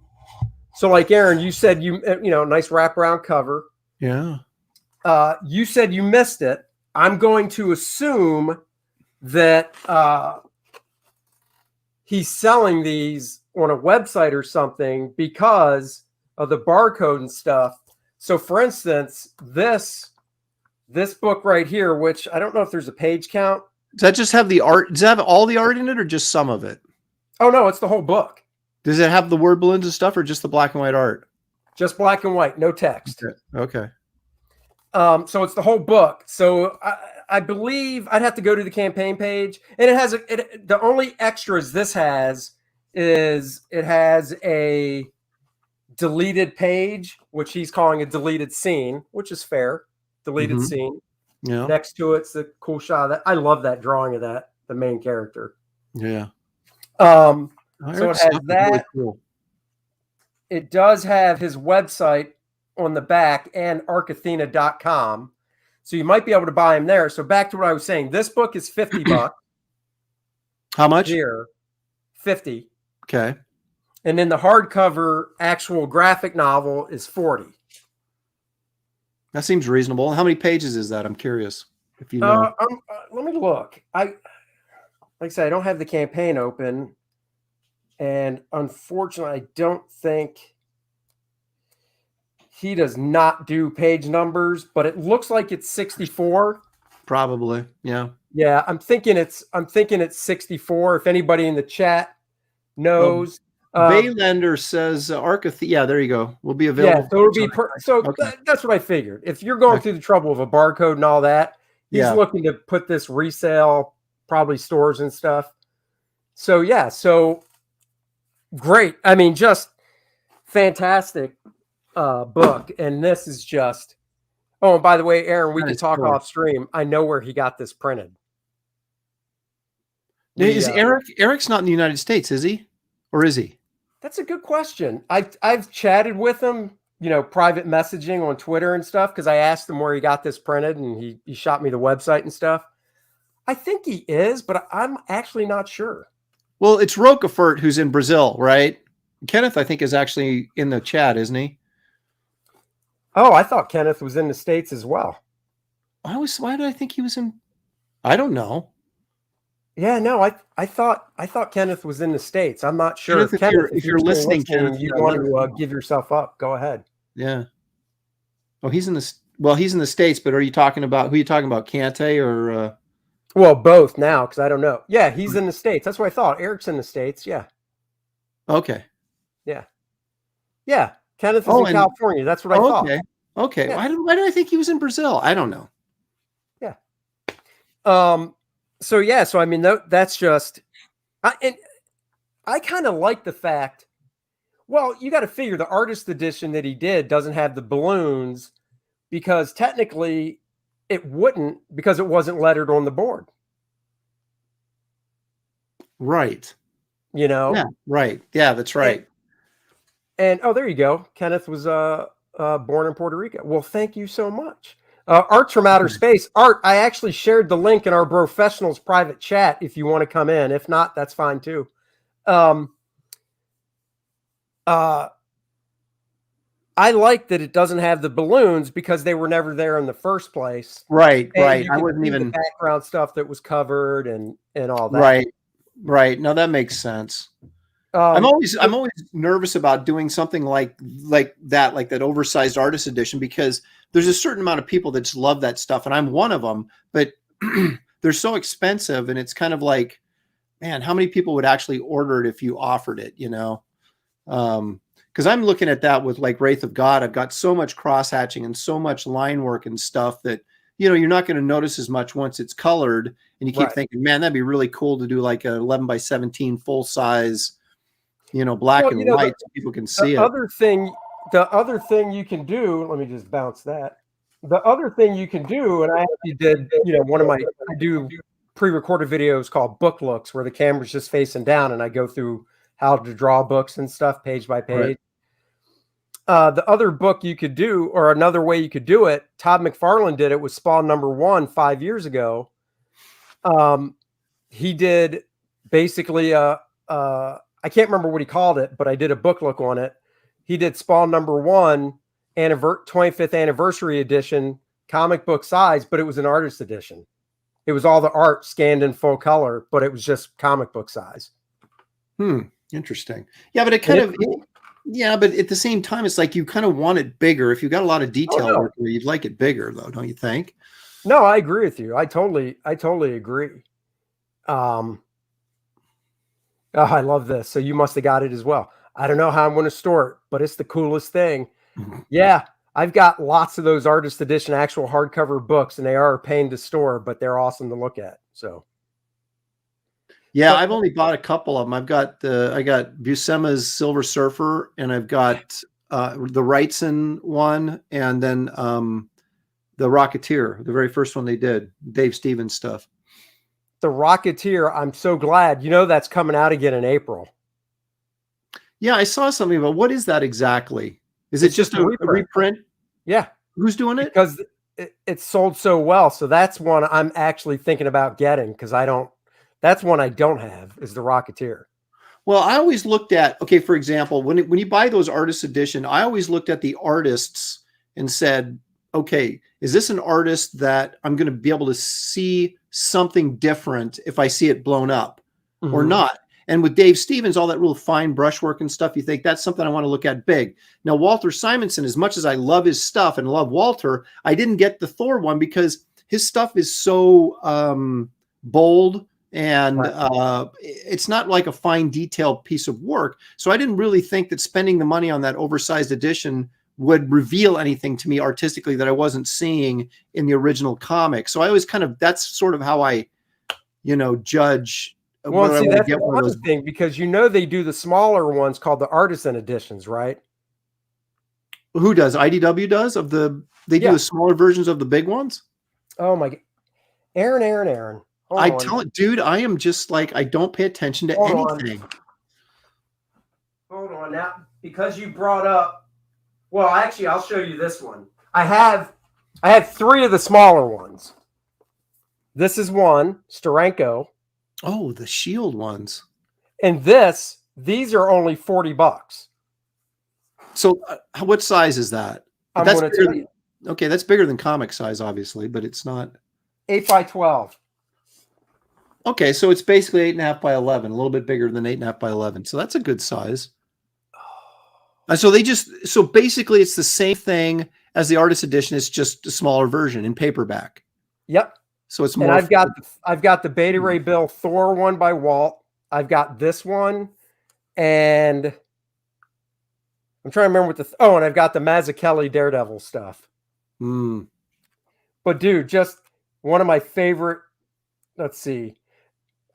So, like Aaron, you said you know, nice wraparound cover. Yeah. You said you missed it. I'm going to assume that he's selling these on a website or something because of the barcode and stuff. So, for instance, this book right here, which I don't know if there's a page count. Does that just have the art? Does it have all the art in it or just some of it? Oh, no, it's the whole book. Does it have the word balloons and stuff or just the black and white art? Just black and white, no text. Okay. So it's the whole book. So I believe I'd have to go to the campaign page, and it has the only extras this has is it has a deleted page, which he's calling a deleted scene, which is fair. Deleted scene. Yeah. Next to it's the cool shot of that. I love that drawing of that, the main character. Yeah. So it has that. Really cool. It does have his website on the back and arcathena.com. So you might be able to buy him there. So back to what I was saying. This book is $50. How much? Here. 50. Okay. And then the hardcover actual graphic novel is 40. That seems reasonable. How many pages is that? I'm curious if you know. Let me look. Like I said, I don't have the campaign open. And unfortunately, I don't think he does not do page numbers, but it looks like it's 64. Probably. Yeah. Yeah. I'm thinking it's 64. If anybody in the chat knows. Baylander says Arcathena. Yeah, there you go. Will be available. Yeah, so it'll be okay. That's what I figured. If you're going through the trouble of a barcode and all that, he's looking to put this resale, probably stores and stuff. So yeah, so great. I mean, just fantastic book. And this is just, oh, and by the way, Aaron, we can talk off stream. I know where he got this printed. Is Eric's not in the United States, is he? Or is he? That's a good question. I've chatted with him, you know, private messaging on Twitter and stuff, because I asked him where he got this printed, and he shot me the website and stuff. I think he is, but I'm actually not sure. Well, it's Roquefort who's in Brazil, right? Kenneth, I think, is actually in the chat, isn't he? Oh, I thought Kenneth was in the States as well. Why did I think he was in? I don't know. Yeah, no, I thought Kenneth was in the States. I'm not sure. Kenneth, if you're listening, Kenneth, you want to give yourself up. Go ahead. Yeah. Oh, he's in the States, but who are you talking about? Canete or? Well, both now, because I don't know. Yeah, he's in the States. That's what I thought. Eric's in the States. Yeah. Okay. Yeah. Yeah. Kenneth is in California. That's what I thought. Okay. Yeah. Why did I think he was in Brazil? I don't know. Yeah. So yeah, so I mean, that's just, I kind of like the fact. Well, you got to figure the artist edition that he did doesn't have the balloons, because technically it wouldn't, because it wasn't lettered on the board. Right. You know. Yeah. Right. Yeah, that's right. And oh, there you go. Kenneth was born in Puerto Rico. Well, thank you so much. Art's from Outer Space. Art, I actually shared the link in our Professionals private chat if you want to come in. If not, that's fine too. I like that it doesn't have the balloons because they were never there in the first place. Right, and right. I wasn't even the background stuff that was covered and all that. Right. No, that makes sense. I'm always nervous about doing something like that oversized artist edition, because there's a certain amount of people that just love that stuff, and I'm one of them. But they're so expensive, and it's kind of like, man, how many people would actually order it if you offered it, you know? Because I'm looking at that with like Wraith of God. I've got so much cross hatching and so much line work and stuff that, you know, you're not going to notice as much once it's colored, and you keep thinking, man, that'd be really cool to do like a 11 by 17 full size, you know, black and white so people can see it. The other thing you can do, let me just bounce that. The other thing you can do, and I actually did, you know, I do pre-recorded videos called book looks where the camera's just facing down and I go through how to draw books and stuff page by page. The other book you could do, or another way you could do it, Todd McFarlane did it with Spawn #1 5 years ago. He did basically I can't remember what he called it, but I did a book look on it. He did Spawn #1 25th anniversary edition, comic book size, but it was an artist edition. It was all the art scanned in full color, but it was just comic book size. Interesting. Yeah, but it kind of, yeah, but at the same time, it's like you kind of want it bigger. If you've got a lot of detail work, you'd like it bigger, though, don't you think? No, I agree with you. I totally agree. Oh, I love this. So you must have got it as well. I don't know how I'm going to store it, but it's the coolest thing. Yeah, I've got lots of those artist edition actual hardcover books, and they are a pain to store, but they're awesome to look at. So, yeah, I've only bought a couple of them. I got Buscema's Silver Surfer, and I've got the Wrightson one, and then the Rocketeer, the very first one they did, Dave Stevens stuff. The Rocketeer, I'm so glad. You know that's coming out again in April. Yeah, I saw something about what is that exactly? Is it just a reprint? Yeah. Who's doing it? Because it sold so well. So that's one I'm actually thinking about getting because that's one I don't have is the Rocketeer. Well, I always looked at, okay, for example, when you buy those artist edition, I always looked at the artists and said, okay, is this an artist that I'm going to be able to see something different if I see it blown up or not? And with Dave Stevens, all that real fine brushwork and stuff, you think that's something I want to look at big. Now, Walter Simonson, as much as I love his stuff and love Walter, I didn't get the Thor one because his stuff is so bold and it's not like a fine detailed piece of work. So I didn't really think that spending the money on that oversized edition would reveal anything to me artistically that I wasn't seeing in the original comic. So I always that's sort of how I, judge. Well, see, that's one thing because they do the smaller ones called the artisan editions, right? Who does? IDW does they do the smaller versions of the big ones? Oh my God. Aaron. I tell it, dude, I am just like, I don't pay attention to anything. Hold on now, because you brought up, well, actually, I'll show you this one. I have 3 of the smaller ones. This is one, Steranko. Oh, the Shield ones. And these are only $40. So what size is that? I'm going to tell you. Okay, that's bigger than comic size, obviously, but it's not. 8 by 12. Okay, so it's basically 8.5 by 11, a little bit bigger than 8.5 by 11. So that's a good size. So basically it's the same thing as the artist edition. It's just a smaller version in paperback. Yep. So it's more. And I've got the Beta Ray Bill Thor one by Walt. I've got this one, and I'm trying to remember and I've got the Mazzucchelli Daredevil stuff. But dude, just one of my favorite. Let's see.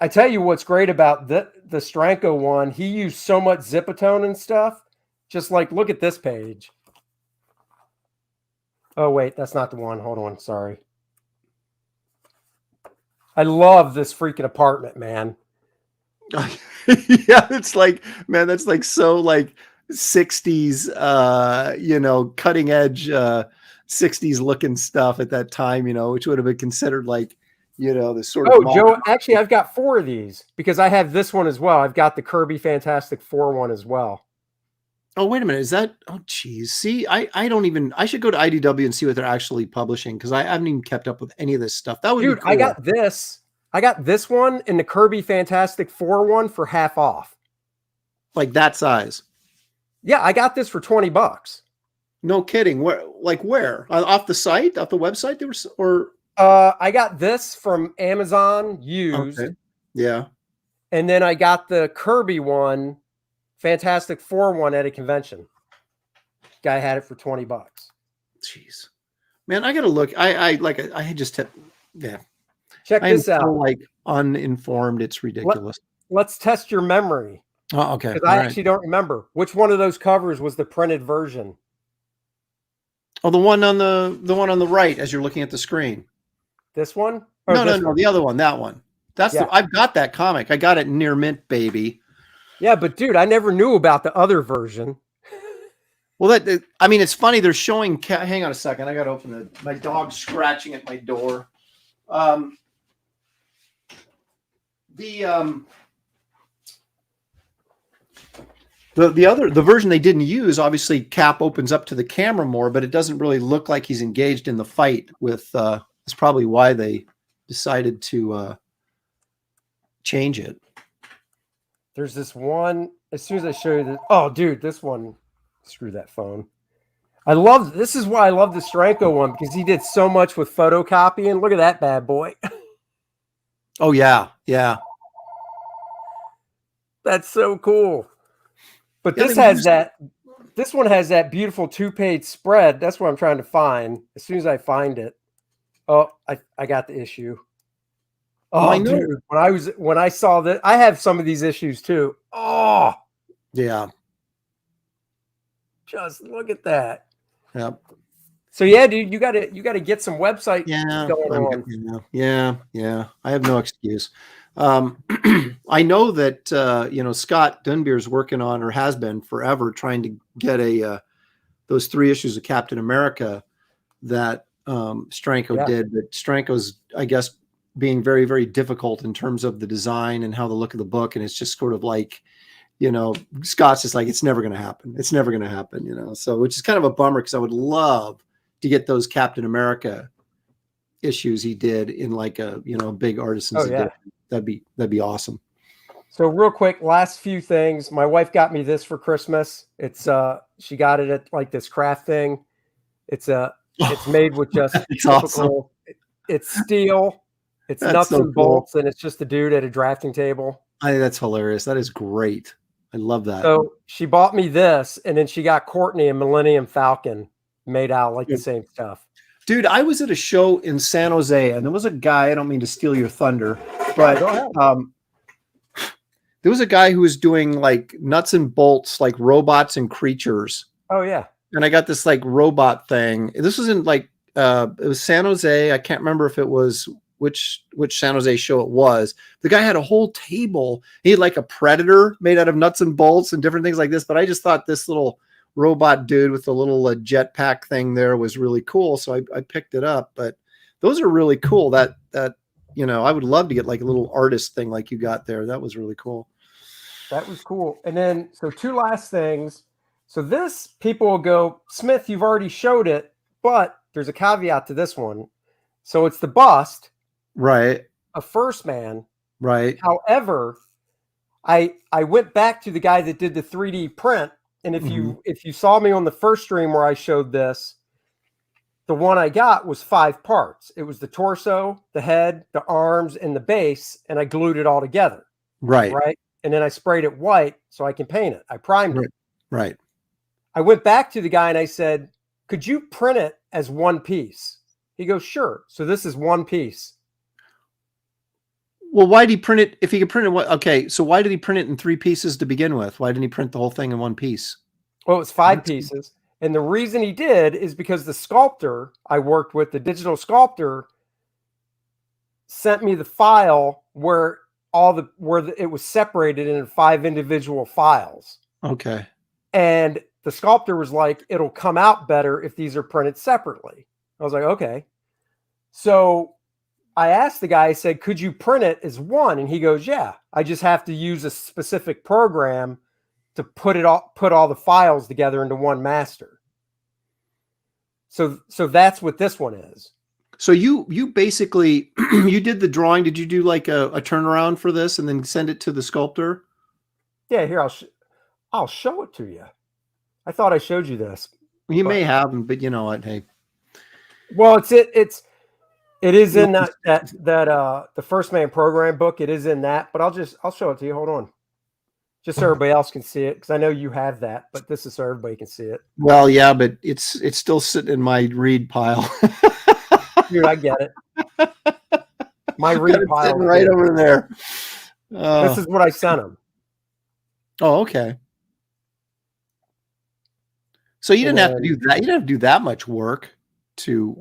I tell you what's great about the Steranko one. He used so much Zipatone and stuff. Just like look at this page. Oh wait, that's not the one. Hold on, sorry. I love this freaking apartment, man. Yeah, it's like, man, that's like so like 60s, cutting edge 60s looking stuff at that time, which would have been considered like, the sort of. Oh, Joe, actually, I've got 4 of these because I have this one as well. I've got the Kirby Fantastic Four one as well. Oh, wait a minute. Is that? Oh, geez. See, I should go to IDW and see what they're actually publishing because I haven't even kept up with any of this stuff. That would be cool. I got this one and the Kirby Fantastic Four one for half off. Like that size. Yeah, I got this for $20. No kidding. Where? Off the site, off the website? I got this from Amazon used, Okay. Yeah. and then I got the Kirby one, Fantastic Four one at a convention. Guy had it for $20. Jeez, man, I gotta look. I just have, yeah. Check I am this out. so like uninformed. It's ridiculous. Let's test your memory. Oh, okay. Because I actually don't remember which one of those covers was the printed version. Oh, the one on the right as you're looking at the screen. This one? Or no, the other one. That one. That's I've got that comic. I got it near mint, baby. Yeah, but dude, I never knew about the other version. Well, I mean, it's funny. They're showing. Hang on a second. I got to open my dog's scratching at my door. The version they didn't use, obviously Cap opens up to the camera more, but it doesn't really look like he's engaged in the fight with that's probably why they decided to change it. There's this one, as soon as I show you this, oh dude, this one, screw that phone. This is why I love the Stranko one, because he did so much with photocopying. Look at that bad boy. Oh yeah, yeah. That's so cool. But this one has that beautiful 2-page spread. That's what I'm trying to find. As soon as I find it. Oh, I got the issue. Oh, I know. Dude, when I saw that, I have some of these issues too. Oh, yeah. Just look at that. Yep. So yeah, dude, you gotta get some website going on. Yeah. I have no excuse. I know that Scott Dunbier's working on, or has been forever, trying to get those 3 issues of Captain America that Stranko did, but Stranko's, I guess, being very, very difficult in terms of the design and how the look of the book, and it's just sort of like, Scott's just like, it's never going to happen. It's never going to happen, so, which is kind of a bummer, because I would love to get those Captain America issues he did in like a big artisan's edition. That'd be awesome. So real quick, last few things. My wife got me this for Christmas. It's she got it at like this craft thing. It's made with just typical, it's steel, it's nuts and bolts, and it's just a dude at a drafting table. I think that's hilarious. That is great. I love that. So she bought me this, and then she got Courtney a Millennium Falcon made out like the same stuff. Dude, I was at a show in San Jose, and there was a guy, I don't mean to steal your thunder, but there was a guy who was doing like nuts and bolts, like robots and creatures. Oh, yeah. And I got this like robot thing. This was in like, it was San Jose. I can't remember if it was which San Jose show it was. The guy had a whole table. He had like a Predator made out of nuts and bolts and different things like this. But I just thought this little robot dude with the little jetpack thing there was really cool, so I picked it up. But those are really cool. That I would love to get like a little artist thing like you got there. That was really cool. That was cool. And then, so 2 last things. So this, people will go, Smith, you've already showed it, but there's a caveat to this one. So it's the bust, right, a First Man, right. However, I went back to the guy that did the 3D print. And if you saw me on the first stream where I showed this, the one I got was 5 parts. It was the torso, the head, the arms, and the base, and I glued it all together. Right. And then I sprayed it white so I can paint it. I primed it. Right. I went back to the guy and I said, could you print it as one piece? He goes, sure. So this is one piece. Well, why did he print it? If he could print it, okay. So why did he print it in 3 pieces to begin with? Why didn't he print the whole thing in 1 piece? Well, it was 5 pieces. And the reason he did is because the sculptor I worked with, the digital sculptor, sent me the file where it was separated into 5 individual files. Okay. And the sculptor was like, it'll come out better if these are printed separately. I was like, okay. So I asked the guy, I said, could you print it as one? And he goes, yeah, I just have to use a specific program to put all the files together into one master. So that's what this one is. So you basically, you did the drawing. Did you do like a turnaround for this and then send it to the sculptor? Yeah, here, I'll show it to you. I thought I showed you this. You may have, but you know what? Hey. Well, it's It is in that the First Man Program book. It is in that, but I'll show it to you. Hold on, just so everybody else can see it, because I know you have that, but this is so everybody can see it. Well, yeah, but it's still sitting in my read pile. Dude, I get it. My read pile right over there. This is what I sent him. Oh, okay. So you didn't have to do that. You didn't have to do that much work you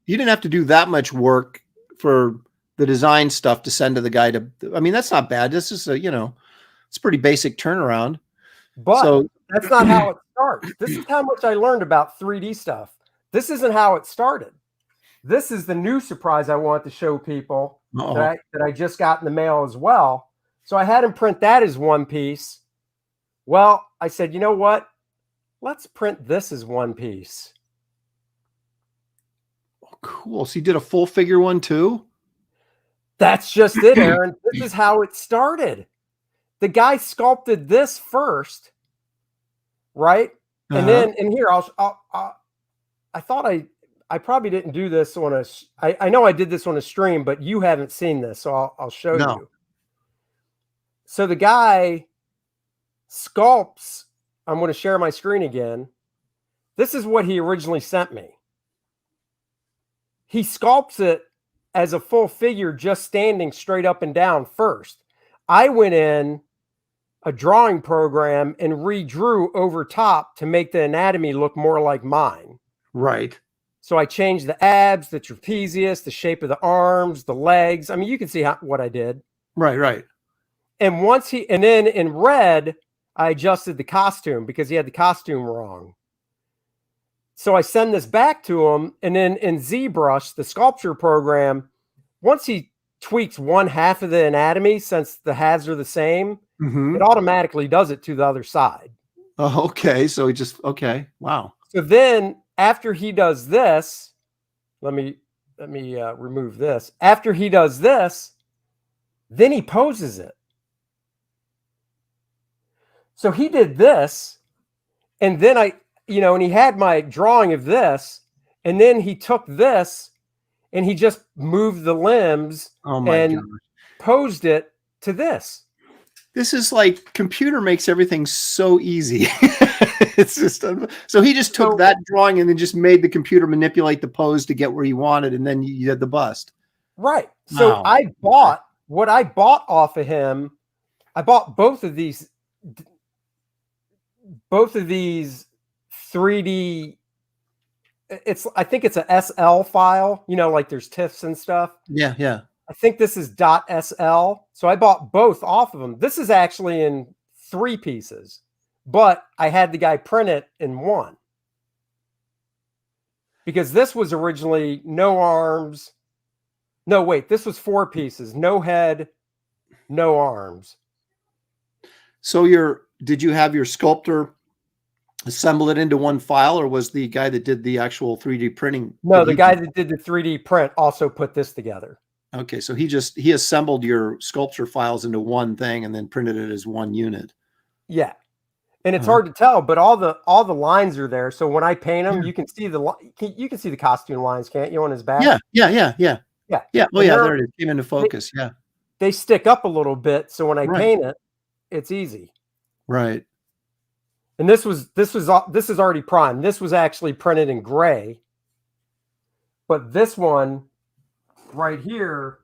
didn't have to do that much work for the design stuff to send to the guy I mean, that's not bad. This is it's a pretty basic turnaround. But that's not how it starts. This is how much I learned about 3D stuff. This isn't how it started. This is the new surprise I want to show people that I just got in the mail as well. So I had him print that as one piece. Well, I said, you know what? Let's print this as one piece. Oh, cool. So you did a full figure one too? That's just it, Aaron. This is how it started. The guy sculpted this first, right? And then, and here, I thought I probably didn't do this on I know I did this on a stream, but you haven't seen this, so I'll show you. So the guy sculpts, I'm going to share my screen again. This is what he originally sent me. He sculpts it as a full figure, just standing straight up and down first. I went in a drawing program and redrew over top to make the anatomy look more like mine. Right. So I changed the abs, the trapezius, the shape of the arms, the legs. I mean, you can see what I did. Right. And then in red, I adjusted the costume because he had the costume wrong. So I send this back to him, and then in ZBrush, the sculpture program, once he tweaks one half of the anatomy, since the halves are the same, it automatically does it to the other side. Oh, okay. So okay. Wow. So then after he does this, let me remove this. After he does this, then he poses it. So he did this, and then and he had my drawing of this, and then he took this and he just moved the limbs and posed it to this. This is like computer makes everything so easy. It's just so he just took that drawing and then just made the computer manipulate the pose to get where he wanted, and then you did the bust. Right. So I bought what I bought off of him. I bought both of these 3D. I think it's a SL file, like there's TIFFs and stuff. Yeah. I think this is .SL. So I bought both off of them. This is actually in 3 pieces, but I had the guy print it in 1. Because this was originally no arms. No, wait, this was 4 pieces. No head, no arms. So did you have your sculptor assemble it into one file, or was the guy that did the actual 3D printing? No, the guy that did the 3D print also put this together. Okay, so he assembled your sculpture files into one thing and then printed it as one unit. Yeah, and it's hard to tell, but all the lines are there. So when I paint them, you can see the costume lines, can't you, on his back? Yeah. Oh yeah, there it is. Came into focus. They stick up a little bit, so when I paint it, it's easy. Right. And this is already primed. This was actually printed in gray, but this one right here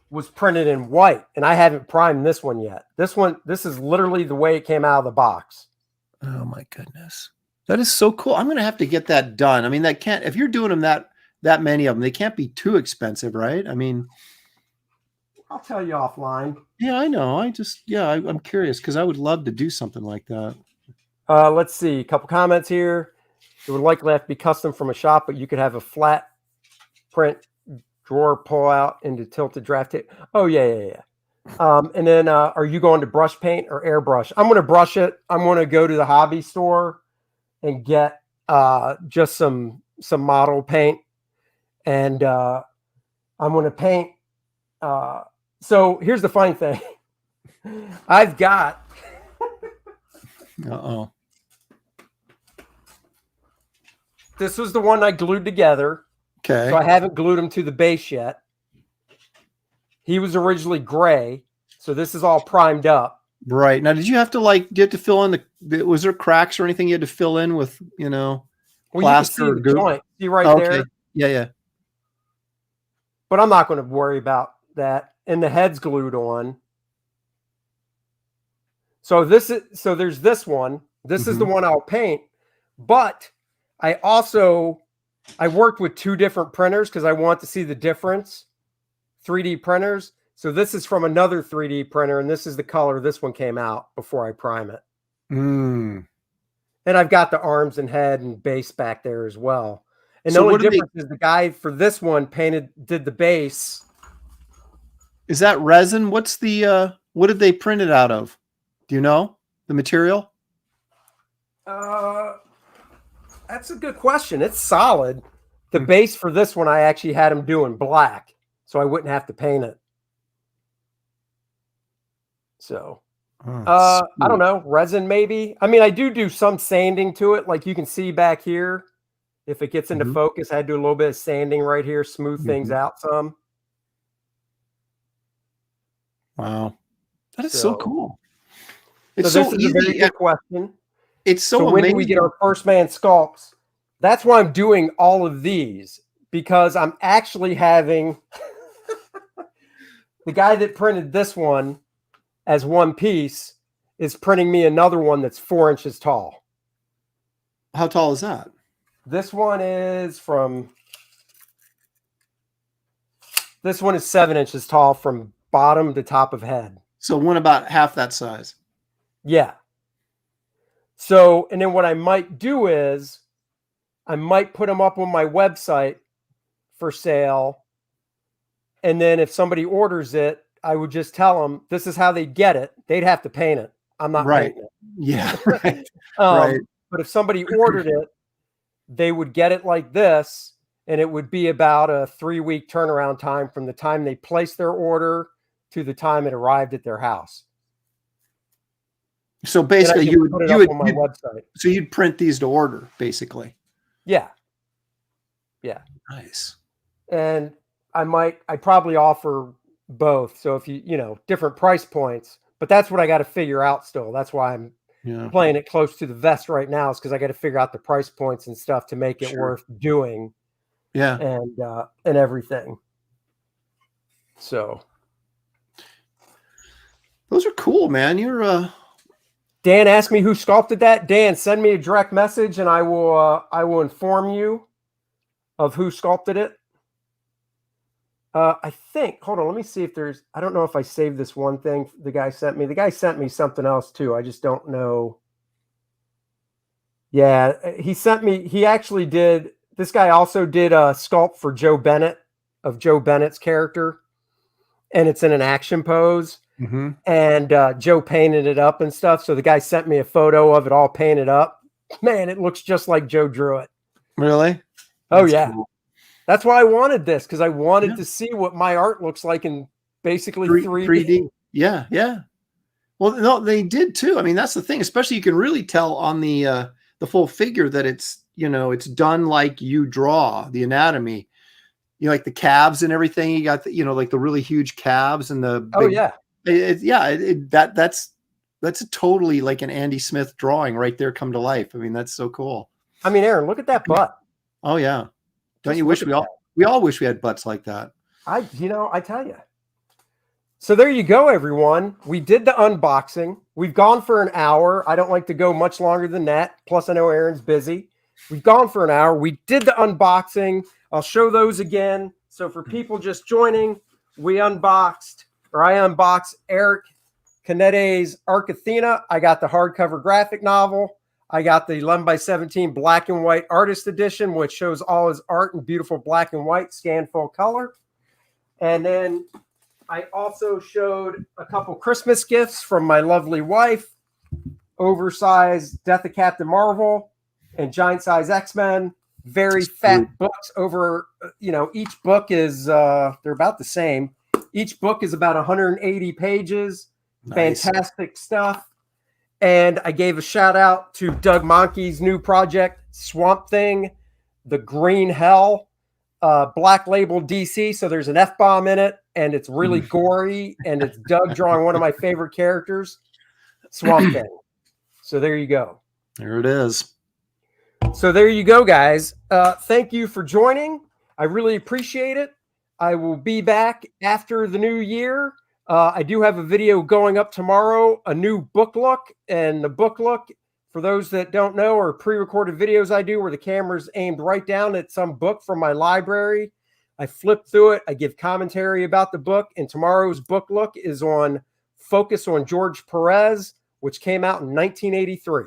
was printed in white, and I haven't primed this one yet. This is literally the way it came out of the box. Oh my goodness, that is so cool. I'm gonna have to get that done. I mean, if you're doing them that many of them, they can't be too expensive, right? I mean, I'll tell you offline. Yeah, I know. I'm curious because I would love to do something like that. Let's see. A couple comments here. It would likely have to be custom from a shop, but you could have a flat print drawer pull out into tilted draft tape. Oh, yeah. And then are you going to brush paint or airbrush? I'm going to brush it. I'm going to go to the hobby store and get just some model paint. And I'm going to paint. So here's the funny thing. I've got. This was the one I glued together. Okay. So I haven't glued him to the base yet. He was originally gray, so this is all primed up. Right. Now, did you have to fill in was there cracks or anything you had to fill in with, Well, plaster you or can see the goop? joint. See right Okay. there? Yeah. But I'm not going to worry about that. And the head's glued on. So there's this one. This is the one I'll paint. But I worked with 2 different printers because I want to see the difference. 3D printers. So this is from another 3D printer, and this is the color this one came out before I prime it. Mm. And I've got the arms and head and base back there as well. And the only difference is the guy for this one did the base. Is that resin? What's the what did they print it out of? Do you know the material? That's a good question. It's solid. The base for this one I actually had him doing black, so I wouldn't have to paint it. So I don't know, resin maybe. I mean, I do some sanding to it, like you can see back here. If it gets into focus, I do a little bit of sanding right here, smooth things out some. Wow, that is so cool. It's so this so is easy. a very good question. It's so amazing. When do we get our first man sculpts? That's why I'm doing all of these, because I'm actually having the guy that printed this one as one piece is printing me another one that's 4 inches tall. How tall is that? This one is 7 inches tall from bottom to top of head. So one about half that size. Yeah. So, and then what I might do is I might put them up on my website for sale. And then if somebody orders it, I would just tell them this is how they get it. They'd have to paint it. I'm not painting it. Yeah. Right. Right. But if somebody ordered it, they would get it like this, and it would be about a 3-week turnaround time from the time they placed their order to the time it arrived at their house. So basically, you would put it up on my website. So you'd print these to order, basically. Yeah. Nice. And I probably offer both. So if different price points, but that's what I got to figure out still. That's why I'm playing it close to the vest right now, is because I got to figure out the price points and stuff to make it worth doing. Yeah. And everything. So those are cool, man. You're Dan asked me who sculpted that. Dan, send me a direct message and I will inform you of who sculpted it. I think, hold on, let me see if I don't know if I saved this one thing the guy sent me. The guy sent me something else too. I just don't know. Yeah, this guy also did a sculpt for Joe Bennett, of Joe Bennett's character. And it's in an action pose. And Joe painted it up and stuff. So the guy sent me a photo of it all painted up. Man, it looks just like Joe drew it. Really? That's cool. That's why I wanted this, because I wanted to see what my art looks like in basically 3D. Yeah. Well, no, they did too. I mean, that's the thing. Especially, you can really tell on the full figure that it's done like you draw the anatomy. Like the calves and everything. You got like the really huge calves and the big, that's totally like an Andy Smith drawing right there come to life. I mean, that's so cool. I mean, Aaron, look at that butt. Oh yeah. Don't you wish we all wish we had butts like that? I tell you. So there you go, everyone. We did the unboxing. We've gone for an hour. I don't like to go much longer than that. Plus, I know Aaron's busy. We've gone for an hour. We did the unboxing. I'll show those again. So for people just joining, I unboxed Eric Canete's Athena. I got the hardcover graphic novel. I got the 11x17 black and white artist edition, which shows all his art in beautiful black and white, scan full color. And then I also showed a couple Christmas gifts from my lovely wife, oversized Death of Captain Marvel and giant size X-Men. Very fat books over, each book is, they're about the same. Each book is about 180 pages. Nice. Fantastic stuff. And I gave a shout out to Doug Monkey's new project, Swamp Thing, The Green Hell. Black Label DC, so there's an F-bomb in it, and it's really gory, and it's Doug drawing one of my favorite characters, Swamp Thing. So there you go. There it is. So there you go, guys. Thank you for joining. I really appreciate it. I will be back after the new year. I do have a video going up tomorrow, a new book look, and the book look, for those that don't know, are pre-recorded videos I do where the camera's aimed right down at some book from my library. I flip through it. I give commentary about the book, and tomorrow's book look is on Focus on George Perez, which came out in 1983.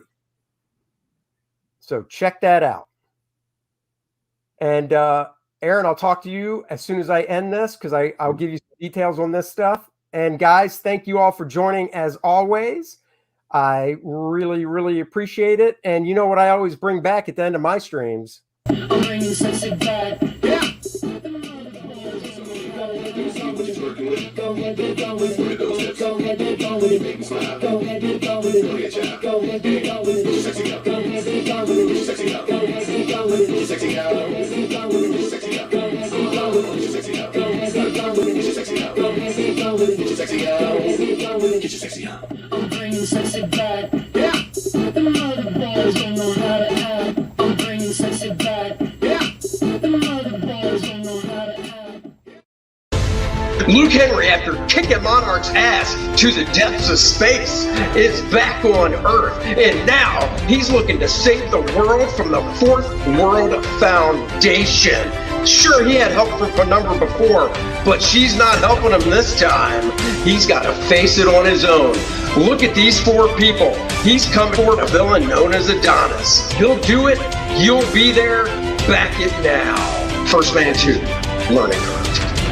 So check that out. And Aaron, I'll talk to you as soon as I end this, because I'll give you some details on this stuff. And guys, thank you all for joining as always. I really, really appreciate it. And you know what I always bring back at the end of my streams? I'm bringing sexy back. Yeah. I'm bringing sexy back. Yeah. The mother boys don't know how to act. I'm bringing sexy back. Yeah. The mother boys don't know how to act. Luke Henry, after kicking Monarch's ass to the depths of space, is back on Earth, and now he's looking to save the world from the Fourth World Foundation. Sure, he had help from Penumbra before, but she's not helping him this time. He's got to face it on his own. Look at these four people. He's coming for a villain known as Adonis. He'll do it. You'll be there. Back it now. First Man 2, Learning Curve.